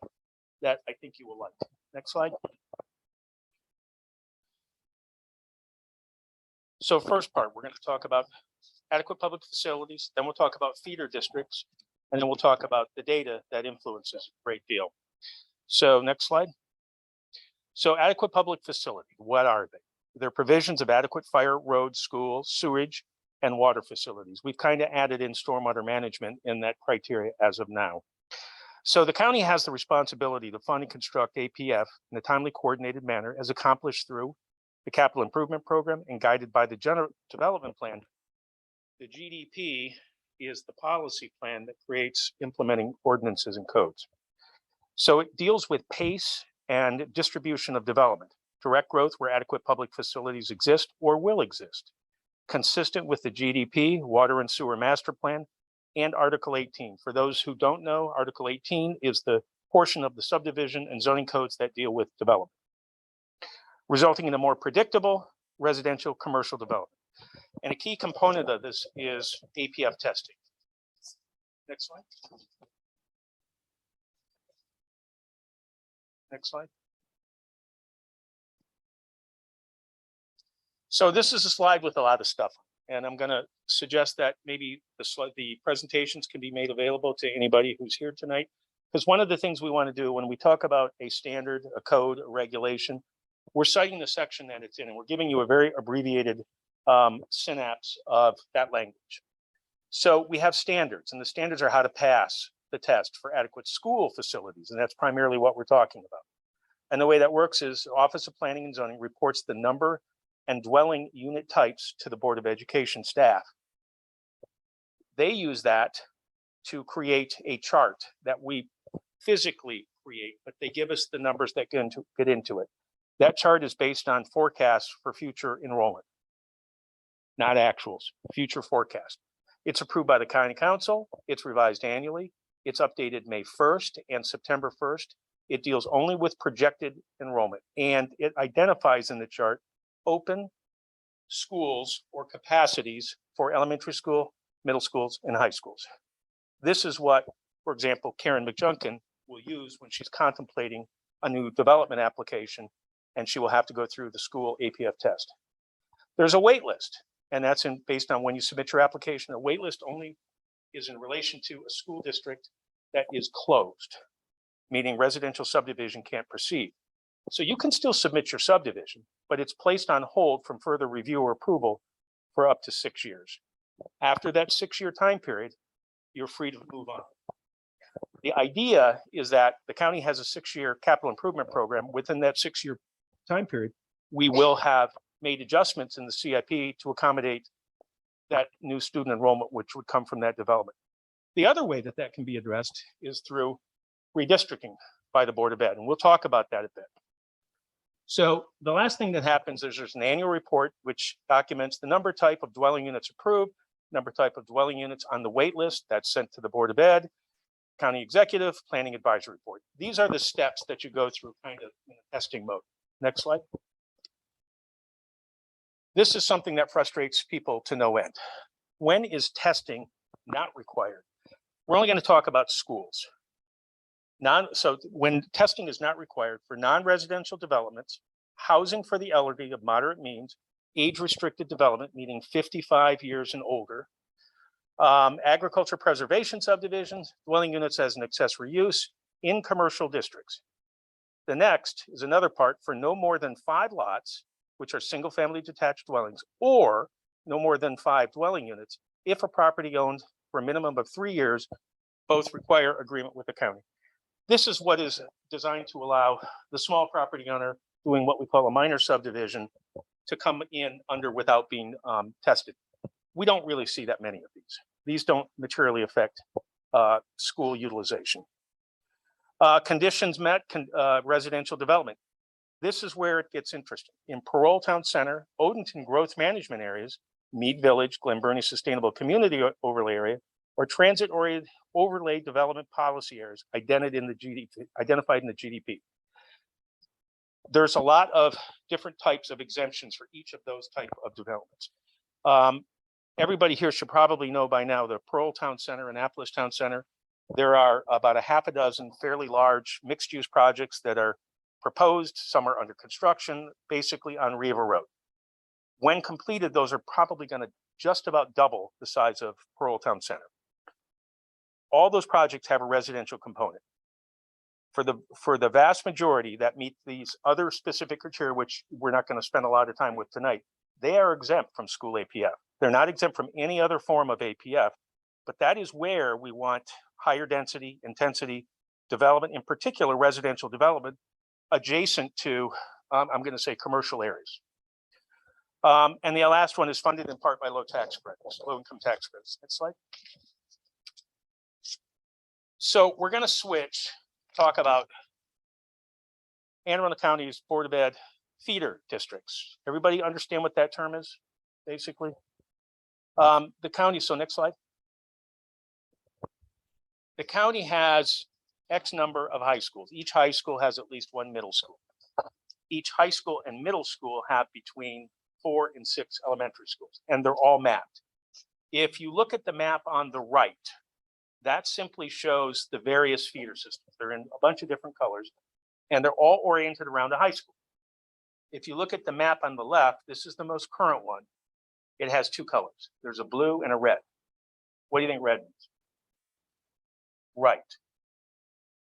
that I think you will like. Next slide. So first part, we're going to talk about adequate public facilities, then we'll talk about feeder districts, and then we'll talk about the data that influences a great deal. So next slide. So adequate public facility, what are they? They're provisions of adequate fire, road, school, sewage, and water facilities. We've kind of added in stormwater management in that criteria as of now. So the county has the responsibility to fund and construct APF in a timely coordinated manner as accomplished through the capital improvement program and guided by the general development plan. The GDP is the policy plan that creates implementing ordinances and codes. So it deals with pace and distribution of development, direct growth where adequate public facilities exist or will exist, consistent with the GDP, Water and Sewer Master Plan, and Article 18. For those who don't know, Article 18 is the portion of the subdivision and zoning codes that deal with development, resulting in a more predictable residential commercial development. And a key component of this is APF testing. Next slide. Next slide. So this is a slide with a lot of stuff, and I'm going to suggest that maybe the presentations can be made available to anybody who's here tonight, because one of the things we want to do when we talk about a standard, a code, a regulation, we're citing the section that it's in, and we're giving you a very abbreviated synapse of that language. So we have standards, and the standards are how to pass the test for adequate school facilities, and that's primarily what we're talking about. And the way that works is Office of Planning and Zoning reports the number and dwelling unit types to the Board of Education staff. They use that to create a chart that we physically create, but they give us the numbers that get into it. That chart is based on forecasts for future enrollment, not actuals, future forecast. It's approved by the County Council. It's revised annually. It's updated May 1st and September 1st. It deals only with projected enrollment, and it identifies in the chart open schools or capacities for elementary school, middle schools, and high schools. This is what, for example, Karen McJunkin will use when she's contemplating a new development application, and she will have to go through the school APF test. There's a wait list, and that's based on when you submit your application. A wait list only is in relation to a school district that is closed, meaning residential subdivision can't proceed. So you can still submit your subdivision, but it's placed on hold from further review or approval for up to 6 years. After that 6-year time period, you're free to move on. The idea is that the county has a 6-year capital improvement program. Within that 6-year time period, we will have made adjustments in the CIP to accommodate that new student enrollment, which would come from that development. The other way that that can be addressed is through redistricting by the Board of Ed, and we'll talk about that a bit. So the last thing that happens is there's an annual report which documents the number type of dwelling units approved, number type of dwelling units on the wait list that's sent to the Board of Ed, County Executive, Planning Advisory Report. These are the steps that you go through kind of in a testing mode. Next slide. This is something that frustrates people to no end. When is testing not required? We're only going to talk about schools. So when testing is not required for non-residential developments, housing for the elderly of moderate means, age-restricted development, meaning 55 years and older, agriculture preservation subdivisions, dwelling units as an accessory use in commercial districts. The next is another part for no more than 5 lots, which are single-family detached dwellings, or no more than 5 dwelling units if a property owned for a minimum of 3 years, both require agreement with the county. This is what is designed to allow the small property owner doing what we call a minor subdivision to come in under without being tested. We don't really see that many of these. These don't materially affect school utilization. Conditions met, residential development. This is where it gets interesting. In Parole Town Center, Odenton growth management areas, Mead Village, Glen Burnie Sustainable Community Overlay Area, or transit-oriented overlay development policy areas identified in the GDP. There's a lot of different types of exemptions for each of those type of developments. Everybody here should probably know by now the Parole Town Center, Annapolis Town Center. There are about a half a dozen fairly large mixed-use projects that are proposed. Some are under construction, basically on Riva Road. When completed, those are probably going to just about double the size of Parole Town Center. All those projects have a residential component. For the vast majority that meet these other specific criteria, which we're not going to spend a lot of time with tonight, they are exempt from school APF. They're not exempt from any other form of APF, but that is where we want higher density, intensity development, in particular residential development, adjacent to, I'm going to say, commercial areas. And the last one is funded in part by low income tax credits. Next slide. So we're going to switch, talk about Anne Arundel County's Board of Ed feeder districts. Everybody understand what that term is, basically? The county, so next slide. The county has X number of high schools. Each high school has at least one middle school. Each high school and middle school have between 4 and 6 elementary schools, and they're all mapped. If you look at the map on the right, that simply shows the various feeder systems. They're in a bunch of different colors, and they're all oriented around a high school. If you look at the map on the left, this is the most current one. It has 2 colors. There's a blue and a red. What do you think red means? Right.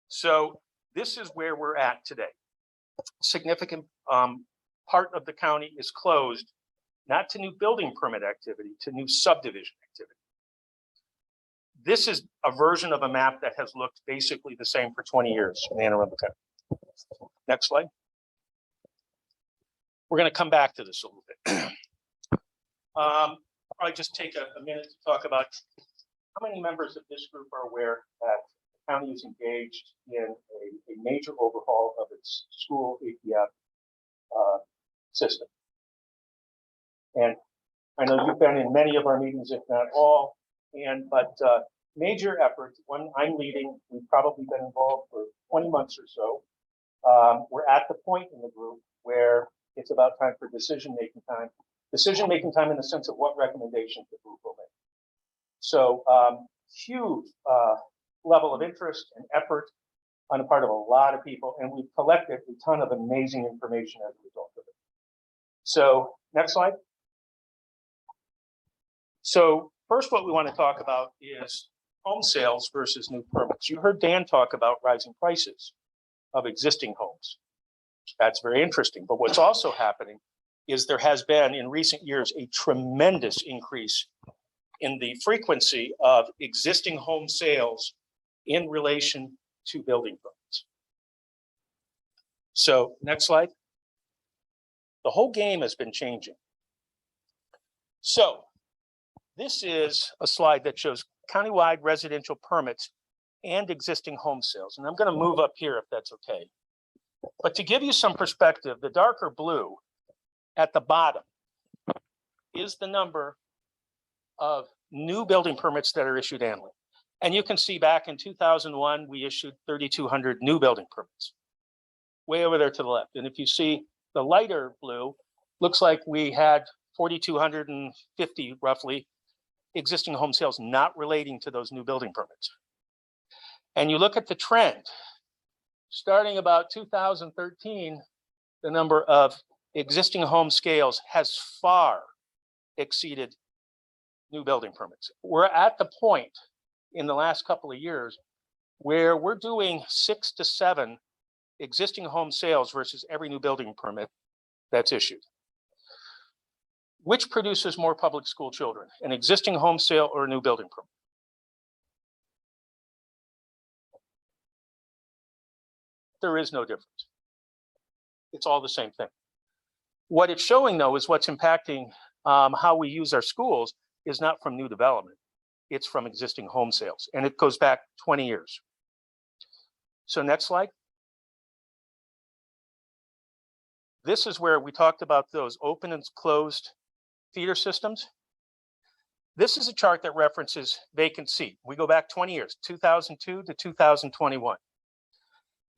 So this is where we're at today. Significant part of the county is closed, not to new building permit activity, to new subdivision activity. This is a version of a map that has looked basically the same for 20 years in Anne Arundel County. Next slide. We're going to come back to this a little bit. I'll just take a minute to talk about how many members of this group are aware that the county is engaged in a major overhaul of its school APF system. And I know you've been in many of our meetings, if not all, but major efforts, one I'm leading, we've probably been involved for 20 months or so. We're at the point in the group where it's about time for decision-making time. Decision-making time in the sense of what recommendations the group will make. So huge level of interest and effort on the part of a lot of people, and we've collected a ton of amazing information as a result of it. So next slide. So first, what we want to talk about is home sales versus new permits. You heard Dan talk about rising prices of existing homes. That's very interesting. But what's also happening is there has been in recent years a tremendous increase in the frequency of existing home sales in relation to building permits. So next slide. The whole game has been changing. So this is a slide that shows countywide residential permits and existing home sales. And I'm going to move up here if that's okay. But to give you some perspective, the darker blue at the bottom is the number of new building permits that are issued annually. And you can see back in 2001, we issued 3,200 new building permits, way over there to the left. And if you see the lighter blue, looks like we had 4,250 roughly existing home sales not relating to those new building permits. And you look at the trend, starting about 2013, the number of existing home scales has far exceeded new building permits. We're at the point in the last couple of years where we're doing 6 to 7 existing home sales versus every new building permit that's issued. Which produces more public school children, an existing home sale or a new building permit? There is no difference. It's all the same thing. What it's showing, though, is what's impacting how we use our schools is not from new development. It's from existing home sales, and it goes back 20 years. So next slide. This is where we talked about those open and closed feeder systems. This is a chart that references vacant seat. We go back 20 years, 2002 to 2021.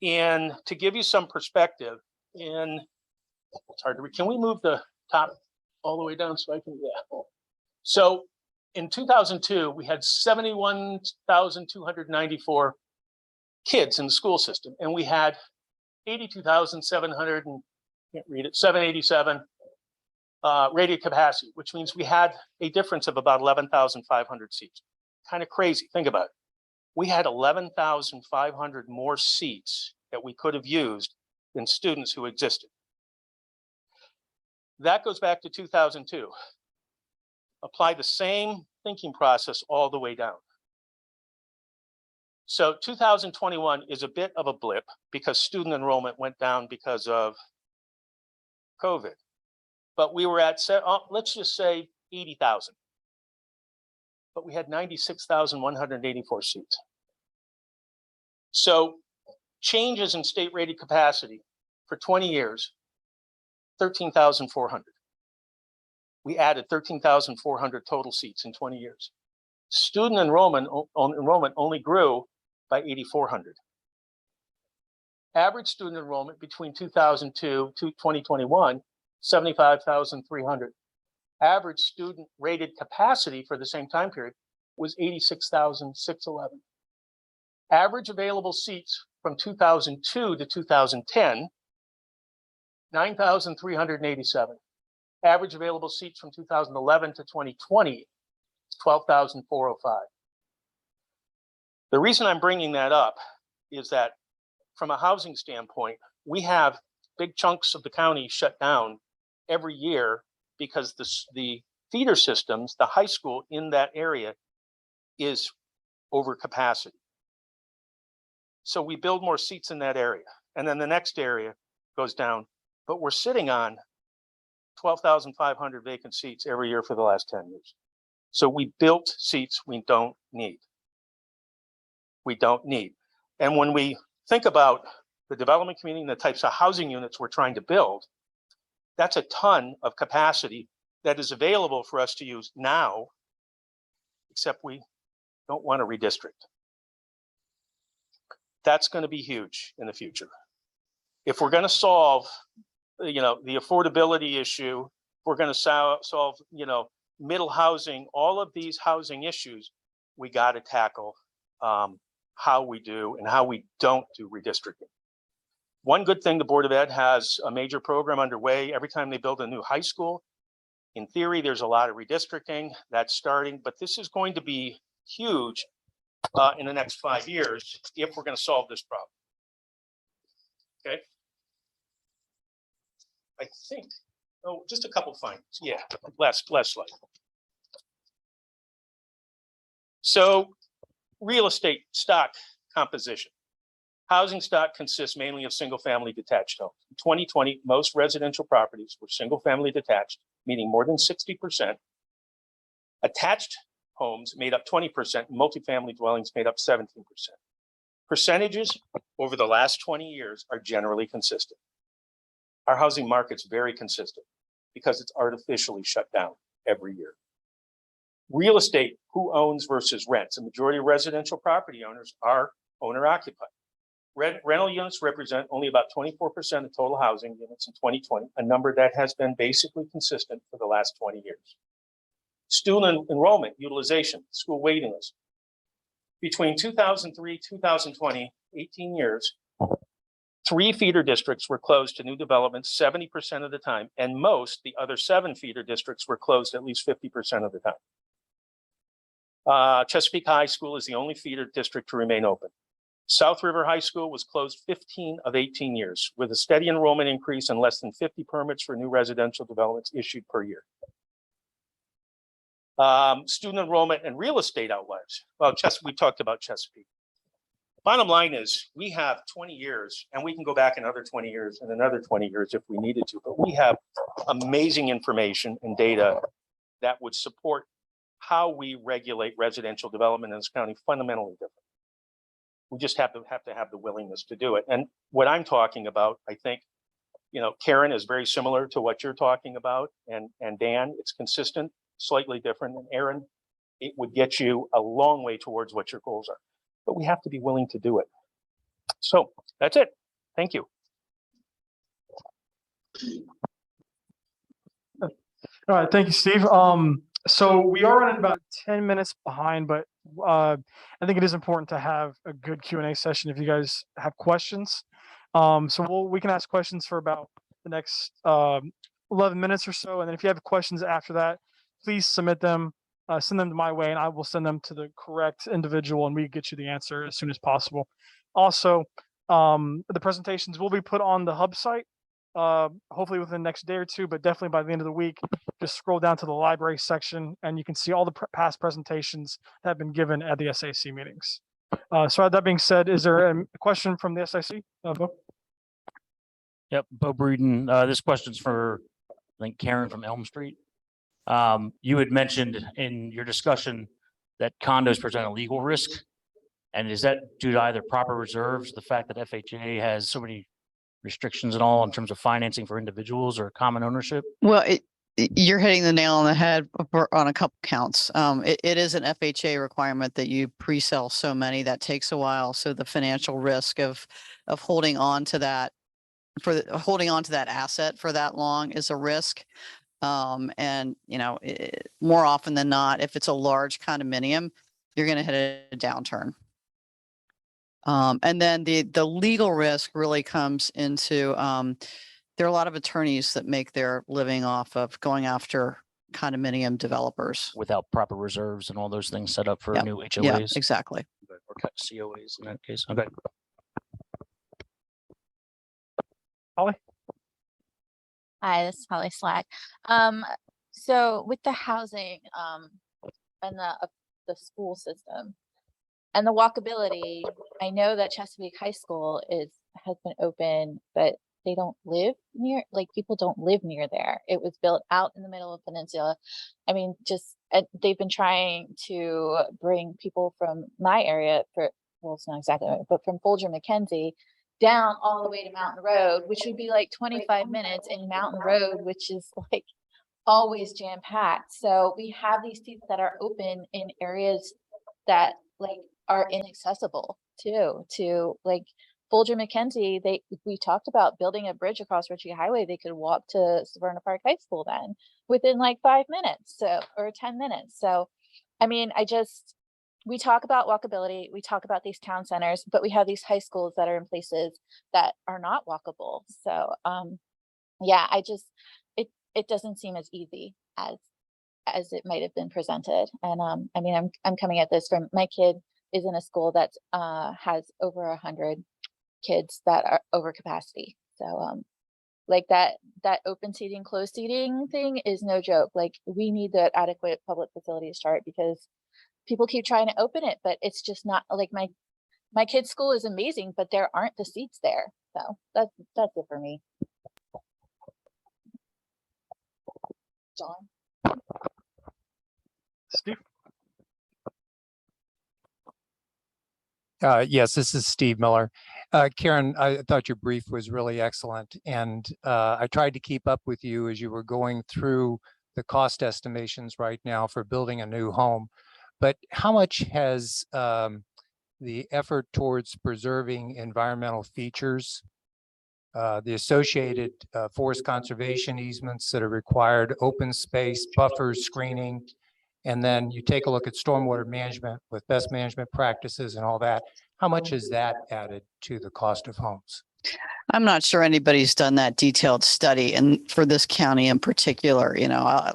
And to give you some perspective, it's hard to read. Can we move the top all the way down so I can, yeah. So in 2002, we had 71,294 kids in the school system, and we had 82,700 and can't read it, 787 rated capacity, which means we had a difference of about 11,500 seats. Kind of crazy, think about it. We had 11,500 more seats that we could have used than students who existed. That goes back to 2002. Apply the same thinking process all the way down. So 2021 is a bit of a blip because student enrollment went down because of COVID. But we were at, let's just say 80,000. But we had 96,184 seats. So changes in state rated capacity for 20 years, 13,400. We added 13,400 total seats in 20 years. Student enrollment only grew by 8,400. Average student enrollment between 2002 to 2021, 75,300. Average student rated capacity for the same time period was 86,611. Average available seats from 2002 to 2010, 9,387. Average available seats from 2011 to 2020, 12,405. The reason I'm bringing that up is that from a housing standpoint, we have big chunks of the county shut down every year because the feeder systems, the high school in that area is over capacity. So we build more seats in that area. And then the next area goes down, but we're sitting on 12,500 vacant seats every year for the last 10 years. So we built seats we don't need. We don't need. And when we think about the development community and the types of housing units we're trying to build, that's a ton of capacity that is available for us to use now, except we don't want to redistrict. That's going to be huge in the future. If we're going to solve, the affordability issue, if we're going to solve, middle housing, all of these housing issues, we got to tackle how we do and how we don't do redistricting. One good thing, the Board of Ed has a major program underway. Every time they build a new high school, in theory, there's a lot of redistricting that's starting, but this is going to be huge in the next 5 years if we're going to solve this problem. Okay. I think, just a couple findings. Yeah, last slide. So real estate stock composition. Housing stock consists mainly of single-family detached homes. In 2020, most residential properties were single-family detached, meaning more than 60%. Attached homes made up 20%, multifamily dwellings made up 17%. Percentages over the last 20 years are generally consistent. Our housing market's very consistent because it's artificially shut down every year. Real estate, who owns versus rents? A majority of residential property owners are owner-occupied. Rental units represent only about 24% of total housing units in 2020, a number that has been basically consistent for the last 20 years. Student enrollment, utilization, school waiting list. Between 2003, 2020, 18 years, 3 feeder districts were closed to new developments 70% of the time, and the other 7 feeder districts were closed at least 50% of the time. Chesapeake High School is the only feeder district to remain open. South River High School was closed 15 of 18 years, with a steady enrollment increase and less than 50 permits for new residential developments issued per year. Student enrollment and real estate outliers. Well, we talked about Chesapeake. Bottom line is we have 20 years, and we can go back another 20 years and another 20 years if we needed to, but we have amazing information and data that would support how we regulate residential development in this county fundamentally different. We just have to have the willingness to do it. And what I'm talking about, I think, Karen, is very similar to what you're talking about, and Dan, it's consistent, slightly different. And Aaron, it would get you a long way towards what your goals are, but we have to be willing to do it. So that's it. Thank you. All right, thank you, Steve. So we are running about 10 minutes behind, but I think it is important to have a good Q&A session if you guys have questions. So we can ask questions for about the next 11 minutes or so. And then if you have questions after that, please submit them, send them to my way, and I will send them to the correct individual, and we get you the answer as soon as possible. Also, the presentations will be put on the Hub site, hopefully within the next day or two, but definitely by the end of the week. Just scroll down to the library section and you can see all the past presentations that have been given at the SAC meetings. So that being said, is there a question from the SAC? Bo? Yep, Bo Breeden. This question's for, I think, Karen from Elm Street. You had mentioned in your discussion that condos present a legal risk. And is that due to either proper reserves, the fact that FHA has so many restrictions and all in terms of financing for individuals, or common ownership? Well, you're hitting the nail on the head on a couple counts. It is an FHA requirement that you pre-sell so many. That takes a while. So the financial risk of holding on to that holding on to that asset for that long is a risk. And more often than not, if it's a large condominium, you're going to hit a downturn. And then the legal risk really comes into, there are a lot of attorneys that make their living off of going after condominium developers. Without proper reserves and all those things set up for Yep. new HOAs. Yeah, exactly. Or COAs in that case. Okay. Holly? Hi, this is Holly Slack. So with the housing and the school system and the walkability, I know that Chesapeake High School has been open, but they don't live near, people don't live near there. It was built out in the middle of Peninsula. I mean, they've been trying to bring people from my area it's not exactly right, but from Folger McKenzie down all the way to Mountain Road, which would be like 25 minutes, and Mountain Road, which is always jam packed. So we have these seats that are open in areas that are inaccessible to Folger McKenzie. We talked about building a bridge across Ritchie Highway. They could walk to Severna Park High School then within 5 minutes, or 10 minutes. So, I mean, we talk about walkability, we talk about these town centers, but we have these high schools that are in places that are not walkable. So, yeah, it doesn't seem as easy as it might have been presented. And I mean, I'm coming at this from, my kid is in a school that has over 100 kids that are over capacity. So that open seating, closed seating thing is no joke. We need that adequate public facilities chart, because people keep trying to open it, but it's just not my kid's school is amazing, but there aren't the seats there. So that's it for me. John? Steve? Yes, this is Steve Miller. Karen, I thought your brief was really excellent, and I tried to keep up with you as you were going through the cost estimations right now for building a new home. But how much has the effort towards preserving environmental features, the associated forest conservation easements that are required, open space, buffers, screening, and then you take a look at stormwater management with best management practices and all that, how much has that added to the cost of homes? I'm not sure anybody's done that detailed study, and for this county in particular,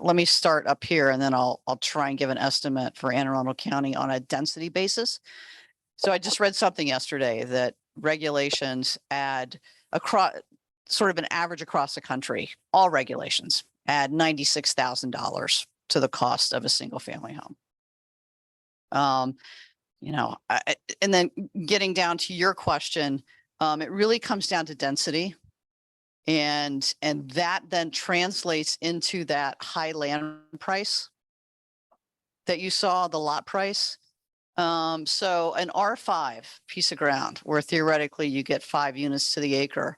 let me start up here and then I'll try and give an estimate for Anne Arundel County on a density basis. So I just read something yesterday that regulations add across sort of an average across the country, all regulations add $96,000 to the cost of a single family home. And then getting down to your question, it really comes down to density. And that then translates into that high land price that you saw, the lot price. So an R5 piece of ground where theoretically you get 5 units to the acre.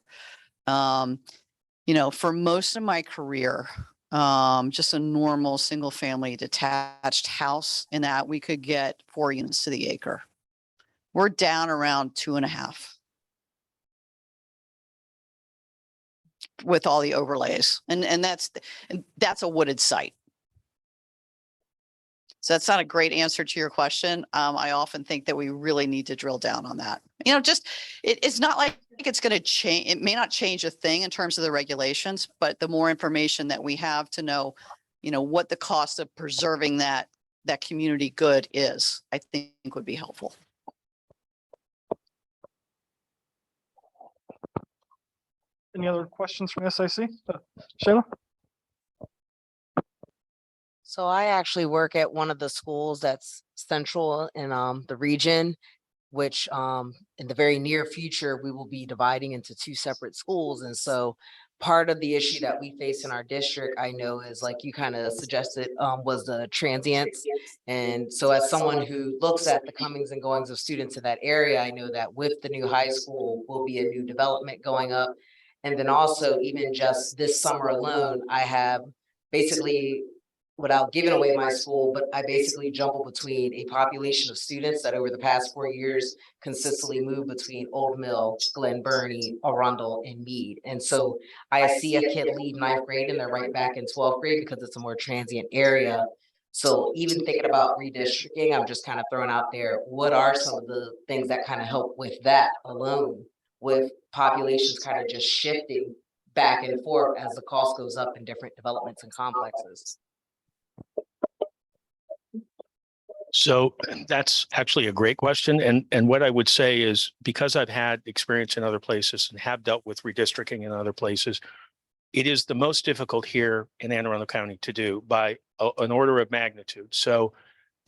For most of my career, just a normal single family detached house in that we could get 4 units to the acre. We're down around 2.5 with all the overlays. And that's a wooded site. So that's not a great answer to your question. I often think that we really need to drill down on that. It's not like it's going to change. It may not change a thing in terms of the regulations, but the more information that we have to know, what the cost of preserving that community good is, I think would be helpful. Any other questions from SIC? Shayla? So I actually work at one of the schools that's central in the region, which in the very near future, we will be dividing into 2 separate schools. And so part of the issue that we face in our district, I know, is like you kind of suggested, was the transients. And so as someone who looks at the comings and goings of students in that area, I know that with the new high school will be a new development going up. And then also even just this summer alone, I have basically, without giving away my school, but I basically jumble between a population of students that over the past 4 years consistently move between Old Mill, Glen Burnie, Arundel, and Meade. And so I see a kid leave 9th grade and they're right back in 12th grade because it's a more transient area. So even thinking about redistricting, I'm just kind of throwing out there, what are some of the things that kind of help with that alone, with populations kind of just shifting back and forth as the cost goes up in different developments and complexes? So that's actually a great question. And what I would say is, because I've had experience in other places and have dealt with redistricting in other places, it is the most difficult here in Anne Arundel County to do by an order of magnitude. So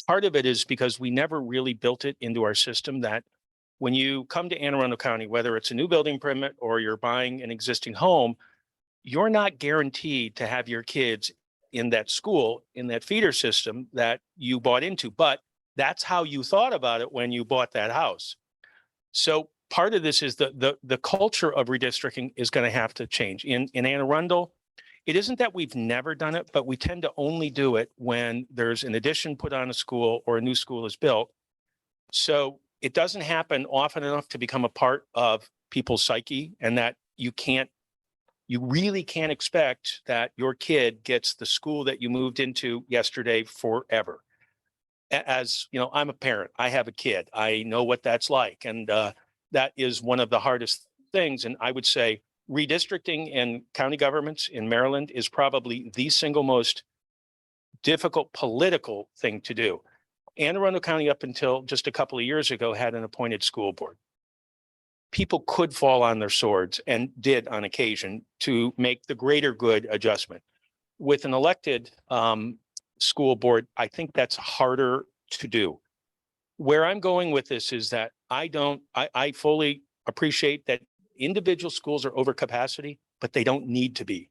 part of it is because we never really built it into our system that when you come to Anne Arundel County, whether it's a new building permit or you're buying an existing home, you're not guaranteed to have your kids in that school, in that feeder system that you bought into, but that's how you thought about it when you bought that house. So part of this is the culture of redistricting is going to have to change. In Anne Arundel, it isn't that we've never done it, but we tend to only do it when there's an addition put on a school or a new school is built. So it doesn't happen often enough to become a part of people's psyche, and that you really can't expect that your kid gets the school that you moved into yesterday forever. As you know, I'm a parent, I have a kid, I know what that's like. And that is one of the hardest things. And I would say redistricting in county governments in Maryland is probably the single most difficult political thing to do. Anne Arundel County, up until just a couple of years ago, had an appointed school board. People could fall on their swords, and did on occasion, to make the greater good adjustment. With an elected school board, I think that's harder to do. Where I'm going with this is that I fully appreciate that individual schools are over capacity, but they don't need to be.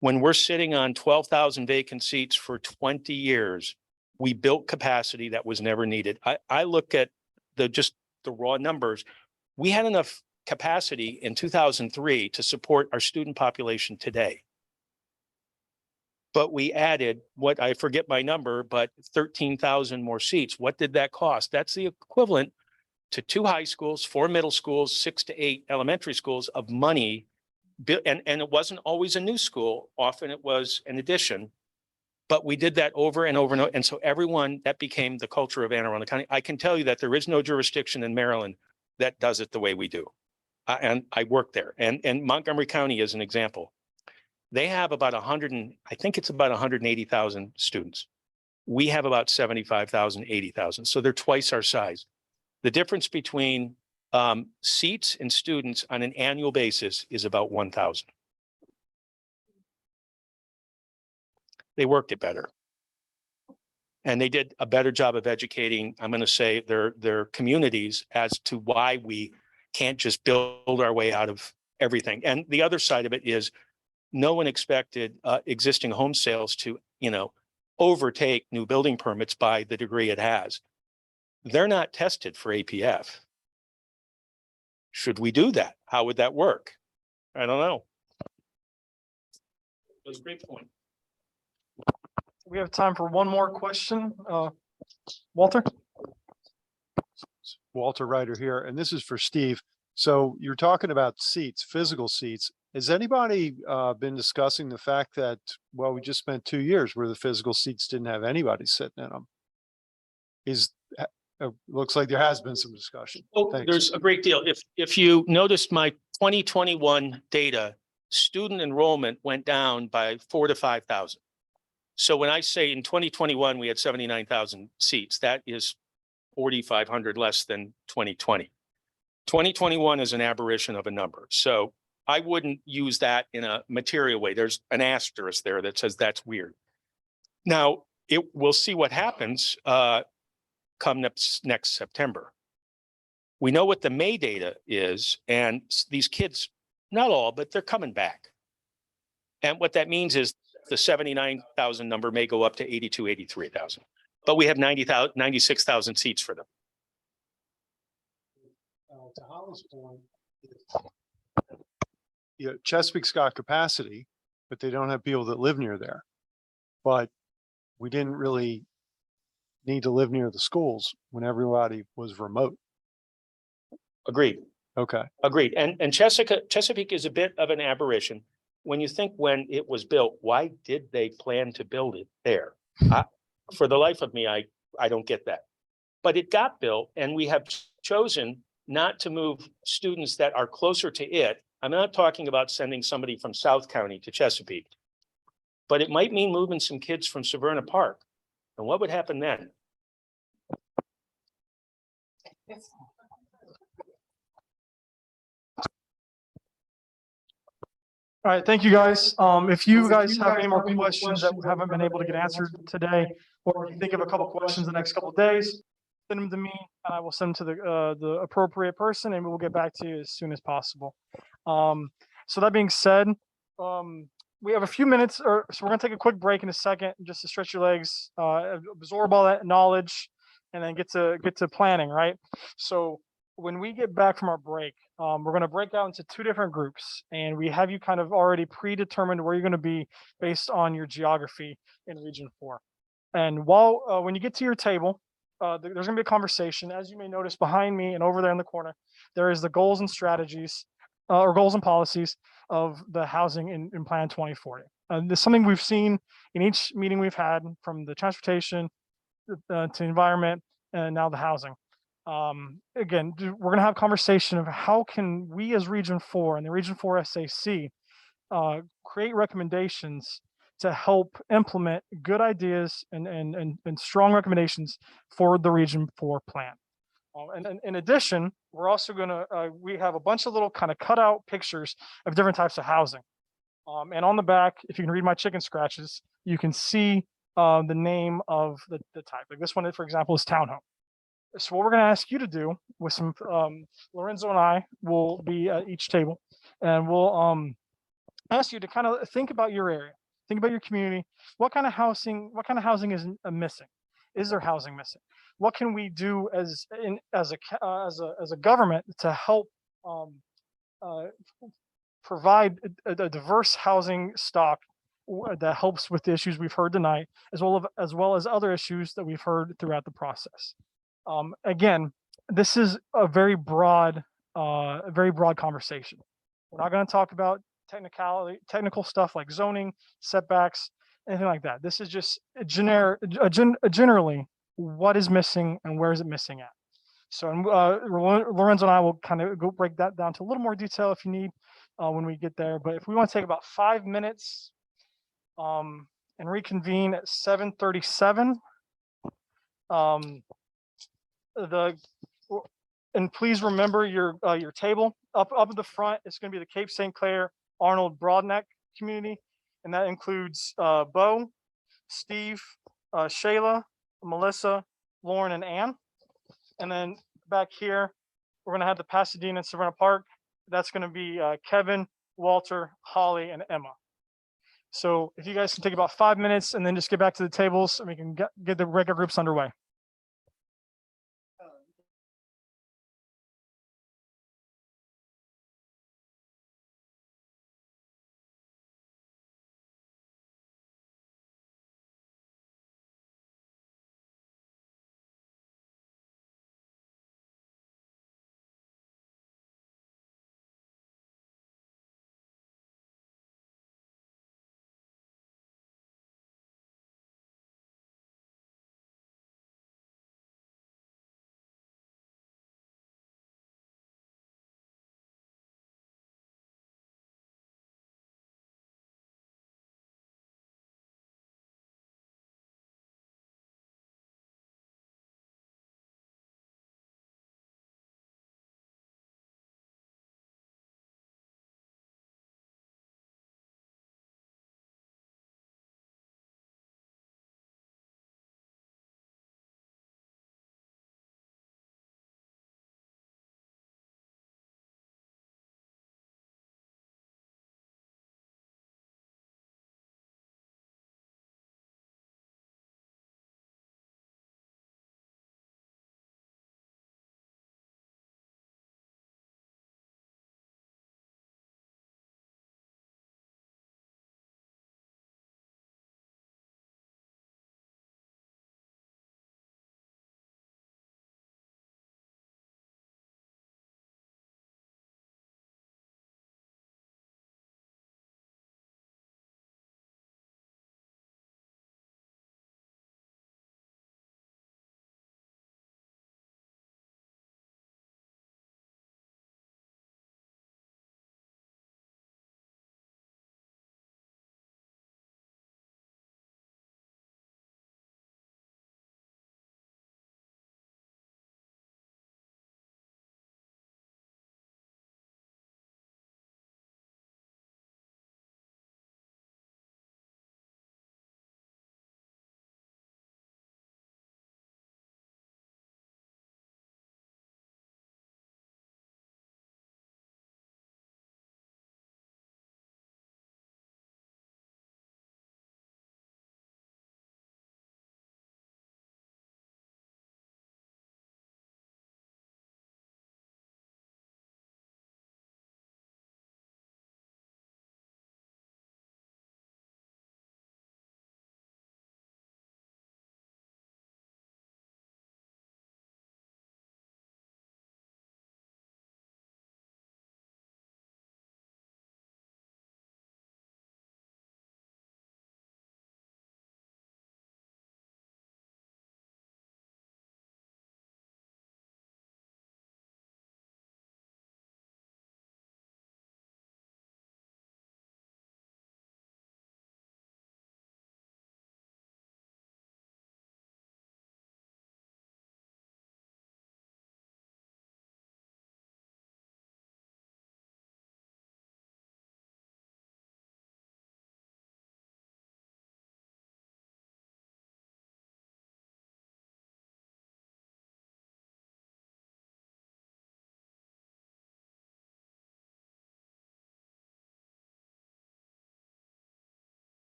When we're sitting on 12,000 vacant seats for 20 years, we built capacity that was never needed. I look at just the raw numbers. We had enough capacity in 2003 to support our student population today. But we added, what, I forget my number, but 13,000 more seats. What did that cost? That's the equivalent to 2 high schools, 4 middle schools, 6 to 8 elementary schools of money. And it wasn't always a new school. Often it was an addition. But we did that over and over and over. And so that became the culture of Anne Arundel County. I can tell you that there is no jurisdiction in Maryland that does it the way we do. and I work there, and Montgomery County is an example. They have about 100 and I think it's about 180,000 students. We have about 75,000, 80,000. So they're twice our size. The difference between seats and students on an annual basis is about 1,000. They worked it better. And they did a better job of educating, I'm going to say, their communities as to why we can't just build our way out of everything. And the other side of it is no one expected existing home sales to, overtake new building permits by the degree it has. They're not tested for APF. Should we do that? How would that work? I don't know. That's a great point. We have time for one more question. Walter? Walter Ryder here, and this is for Steve. So you're talking about seats, physical seats. Has anybody been discussing the fact that, well, we just spent 2 years where the physical seats didn't have anybody sitting in them? Looks like there has been some discussion. Oh, Thanks. there's a great deal. If you noticed my 2021 data, student enrollment went down by 4,000 to 5,000. So when I say in 2021, we had 79,000 seats, that is 4,500 less than 2020. 2021 is an aberration of a number. So I wouldn't use that in a material way. There's an asterisk there that says that's weird. Now, we'll see what happens come next September. We know what the May data is, and these kids, not all, but they're coming back. And what that means is the 79,000 number may go up to 82, 83,000, but we have 96,000 seats for them. To Holly's point, Chesapeake's got capacity, but they don't have people that live near there. But we didn't really need to live near the schools when everybody was remote. Agreed. Okay. Agreed. And Chesapeake is a bit of an aberration. When you think when it was built, why did they plan to build it there? For the life of me, I don't get that. But it got built, and we have chosen not to move students that are closer to it. I'm not talking about sending somebody from South County to Chesapeake, but it might mean moving some kids from Severna Park. And what would happen then? All right, thank you guys. If you guys have any more questions that haven't been able to get answered today, or if you think of a couple questions the next couple of days, send them to me and I will send them to the appropriate person, and we'll get back to you as soon as possible. So that being said, we have a few minutes, so we're gonna take a quick break in a second, just to stretch your legs, absorb all that knowledge, and then get to planning, right? So when we get back from our break, we're going to break out into two different groups, and we have you kind of already predetermined where you're going to be based on your geography in Region 4. And when you get to your table, there's going to be a conversation. As you may notice behind me and over there in the corner, there is the goals and strategies or goals and policies of the housing in Plan 2040. This is something we've seen in each meeting we've had, from the transportation to environment and now the housing. Again, we're going to have a conversation of how can we as Region 4 and the Region 4 SAC create recommendations to help implement good ideas and strong recommendations for the Region 4 plan. And in addition, we're also going to, we have a bunch of little kind of cutout pictures of different types of housing. And on the back, if you can read my chicken scratches, you can see the name of the type. Like this one, for example, is townhome. So what we're going to ask you to do with some, Lorenzo and I will be at each table, and we'll ask you to kind of think about your area, think about your community. What kind of housing is missing? Is there housing missing? What can we do as a government to help provide a diverse housing stock that helps with the issues we've heard tonight, as well as other issues that we've heard throughout the process. Again, this is a very broad conversation. We're not going to talk about technical stuff like zoning, setbacks, anything like that. This is just generally what is missing and where is it missing at. So, and Lorenzo and I will kind of go break that down to a little more detail if you need when we get there. But if we want to take about 5 minutes and reconvene at 7:37, and please remember your table up at the front. It's going to be the Cape St. Clair Arnold Broadneck community, and that includes Bo, Steve, Shayla, Melissa, Lauren, and Ann. And then back here, we're going to have the Pasadena and Savannah Park. That's going to be Kevin, Walter, Holly, and Emma. So if you guys can take about 5 minutes and then just get back to the tables and we can get the regular groups underway.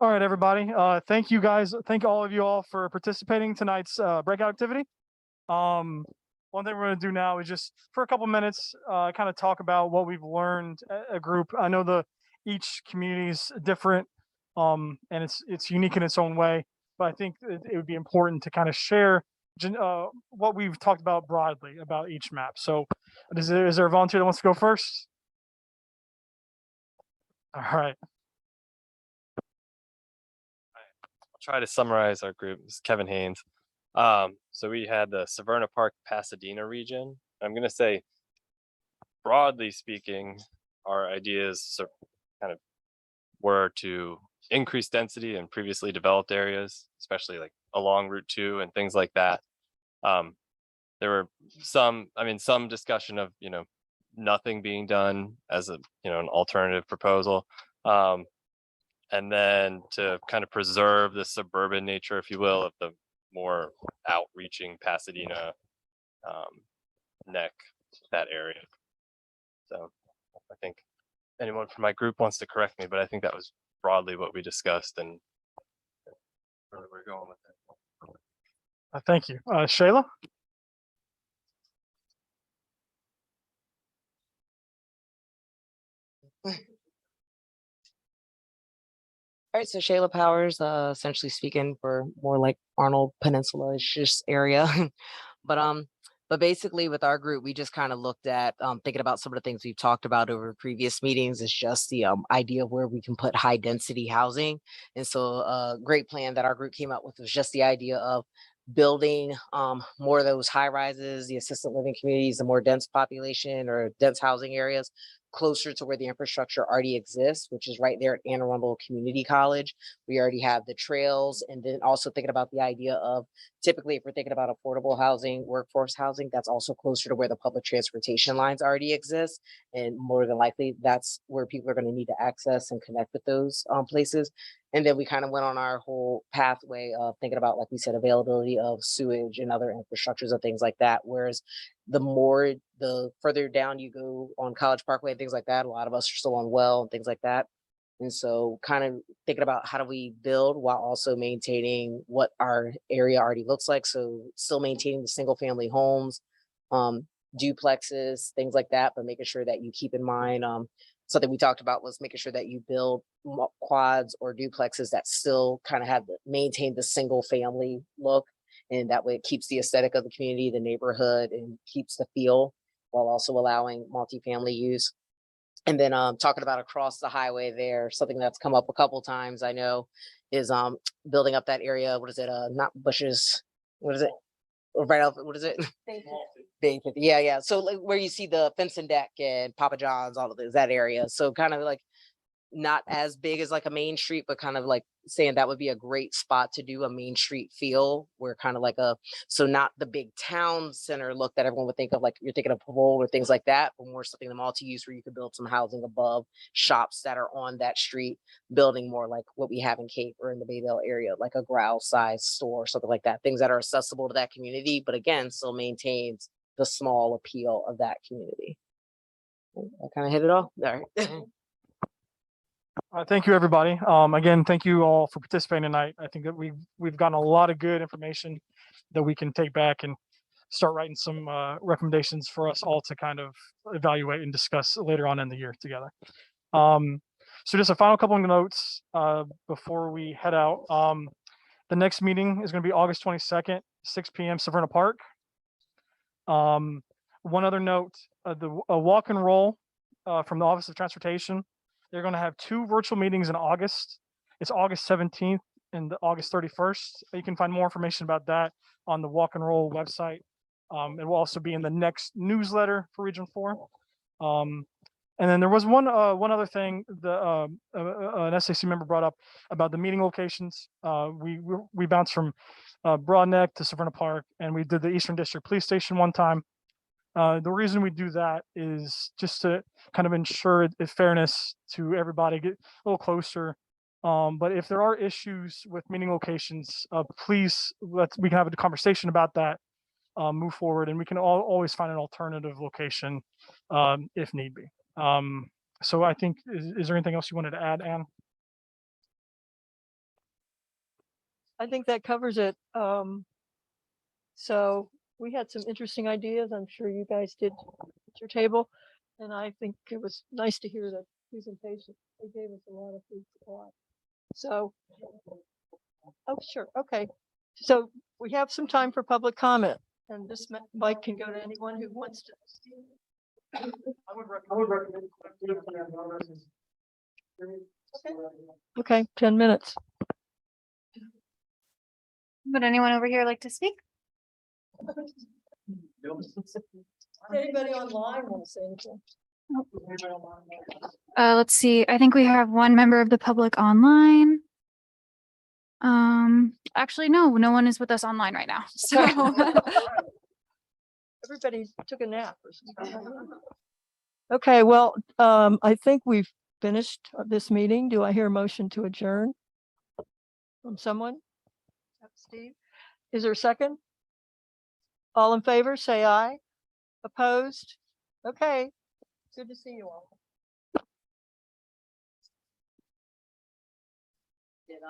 All right, everybody. Thank you guys. Thank all of you all for participating in tonight's breakout activity. One thing we're going to do now is just for a couple minutes, kind of talk about what we've learned a group. I know each community is different, and it's unique in its own way. But I think it would be important to kind of share what we've talked about broadly about each map. So, is there a volunteer that wants to go first? All right. Try to summarize our group. This is Kevin Haynes. So we had the Severna Park, Pasadena region. I'm going to say, broadly speaking, our ideas kind of were to increase density in previously developed areas, especially like along Route 2 and things like that. There were some discussion of, nothing being done as an alternative proposal. And then to kind of preserve the suburban nature, if you will, of the more outreaching Pasadena neck, that area. So I think anyone from my group wants to correct me, but I think that was broadly what we discussed and where we're going with it. Thank you. Shayla? All right, so Shayla Powers, essentially speaking, for more like Arnold Peninsula-ish just area. But basically with our group, we just kind of looked at thinking about some of the things we've talked about over previous meetings. Is just the idea of where we can put high density housing. And so a great plan that our group came up with was just the idea of building more of those high rises, the assisted living communities, the more dense population or dense housing areas closer to where the infrastructure already exists, which is right there at Anne Arundel Community College. We already have the trails, and then also thinking about the idea of typically if we're thinking about affordable housing, workforce housing, that's also closer to where the public transportation lines already exist. And more than likely, that's where people are going to need to access and connect with those places. And then we kind of went on our whole pathway of thinking about, like we said, availability of sewage and other infrastructures and things like that. Whereas the further down you go on College Parkway and things like that, a lot of us are still on well and things like that. And so kind of thinking about how do we build while also maintaining what our area already looks like. So still maintaining the single family homes, duplexes, things like that, but making sure that you keep in mind, something we talked about was making sure that you build quads or duplexes that still kind of maintain the single family look. And that way it keeps the aesthetic of the community, the neighborhood, and keeps the feel while also allowing multifamily use. And then talking about across the highway there, something that's come up a couple times I know is building up that area. What is it? Not Bushes. What is it? Right off. What is it? Bay 50. Yeah. So like where you see the fencing deck and Papa John's, all of this, that area. So kind of like not as big as like a main street, but kind of like saying that would be a great spot to do a main street feel where kind of like so not the big town center look that everyone would think of, like you're thinking of parole or things like that, but more something the multi-use where you could build some housing above shops that are on that street, building more like what we have in Cape or in the Baydale area, like a growl size store, something like that, things that are accessible to that community, but again, still maintains the small appeal of that community. I kind of hit it all. All right. Thank you, everybody. Again, thank you all for participating tonight. I think that we've gotten a lot of good information that we can take back and start writing some recommendations for us all to kind of evaluate and discuss later on in the year together. So just a final couple of notes before we head out. The next meeting is going to be August 22nd, 6 p.m. Severna Park. One other note, a walk and roll from the Office of Transportation. They're going to have 2 virtual meetings in August. It's August 17th and August 31st. You can find more information about that on the Walk and Roll website. It will also be in the next newsletter for Region 4. And then there was one other thing an SAC member brought up about the meeting locations. We bounced from Broad Neck to Severna Park, and we did the Eastern District Police Station one time. The reason we do that is just to kind of ensure fairness to everybody, get a little closer. But if there are issues with meeting locations, please we can have a conversation about that, move forward, and we can always find an alternative location if need be. So I think, is there anything else you wanted to add, Anne? I think that covers it. So we had some interesting ideas. I'm sure you guys did at your table. And I think it was nice to hear that presentation. They gave us a lot of food for thought. So, oh, sure. Okay. So we have some time for public comment, and this mic can go to anyone who wants to. I would recommend. Okay, 10 minutes. Would anyone over here like to speak? Anybody online want to say anything? Let's see. I think we have one member of the public online. Actually, no one is with us online right now. So Everybody took a nap or something. Okay, well, I think we've finished this meeting. Do I hear a motion to adjourn? From someone? Steve? Is there a second? All in favor, say aye. Opposed? Okay, good to see you all. Did,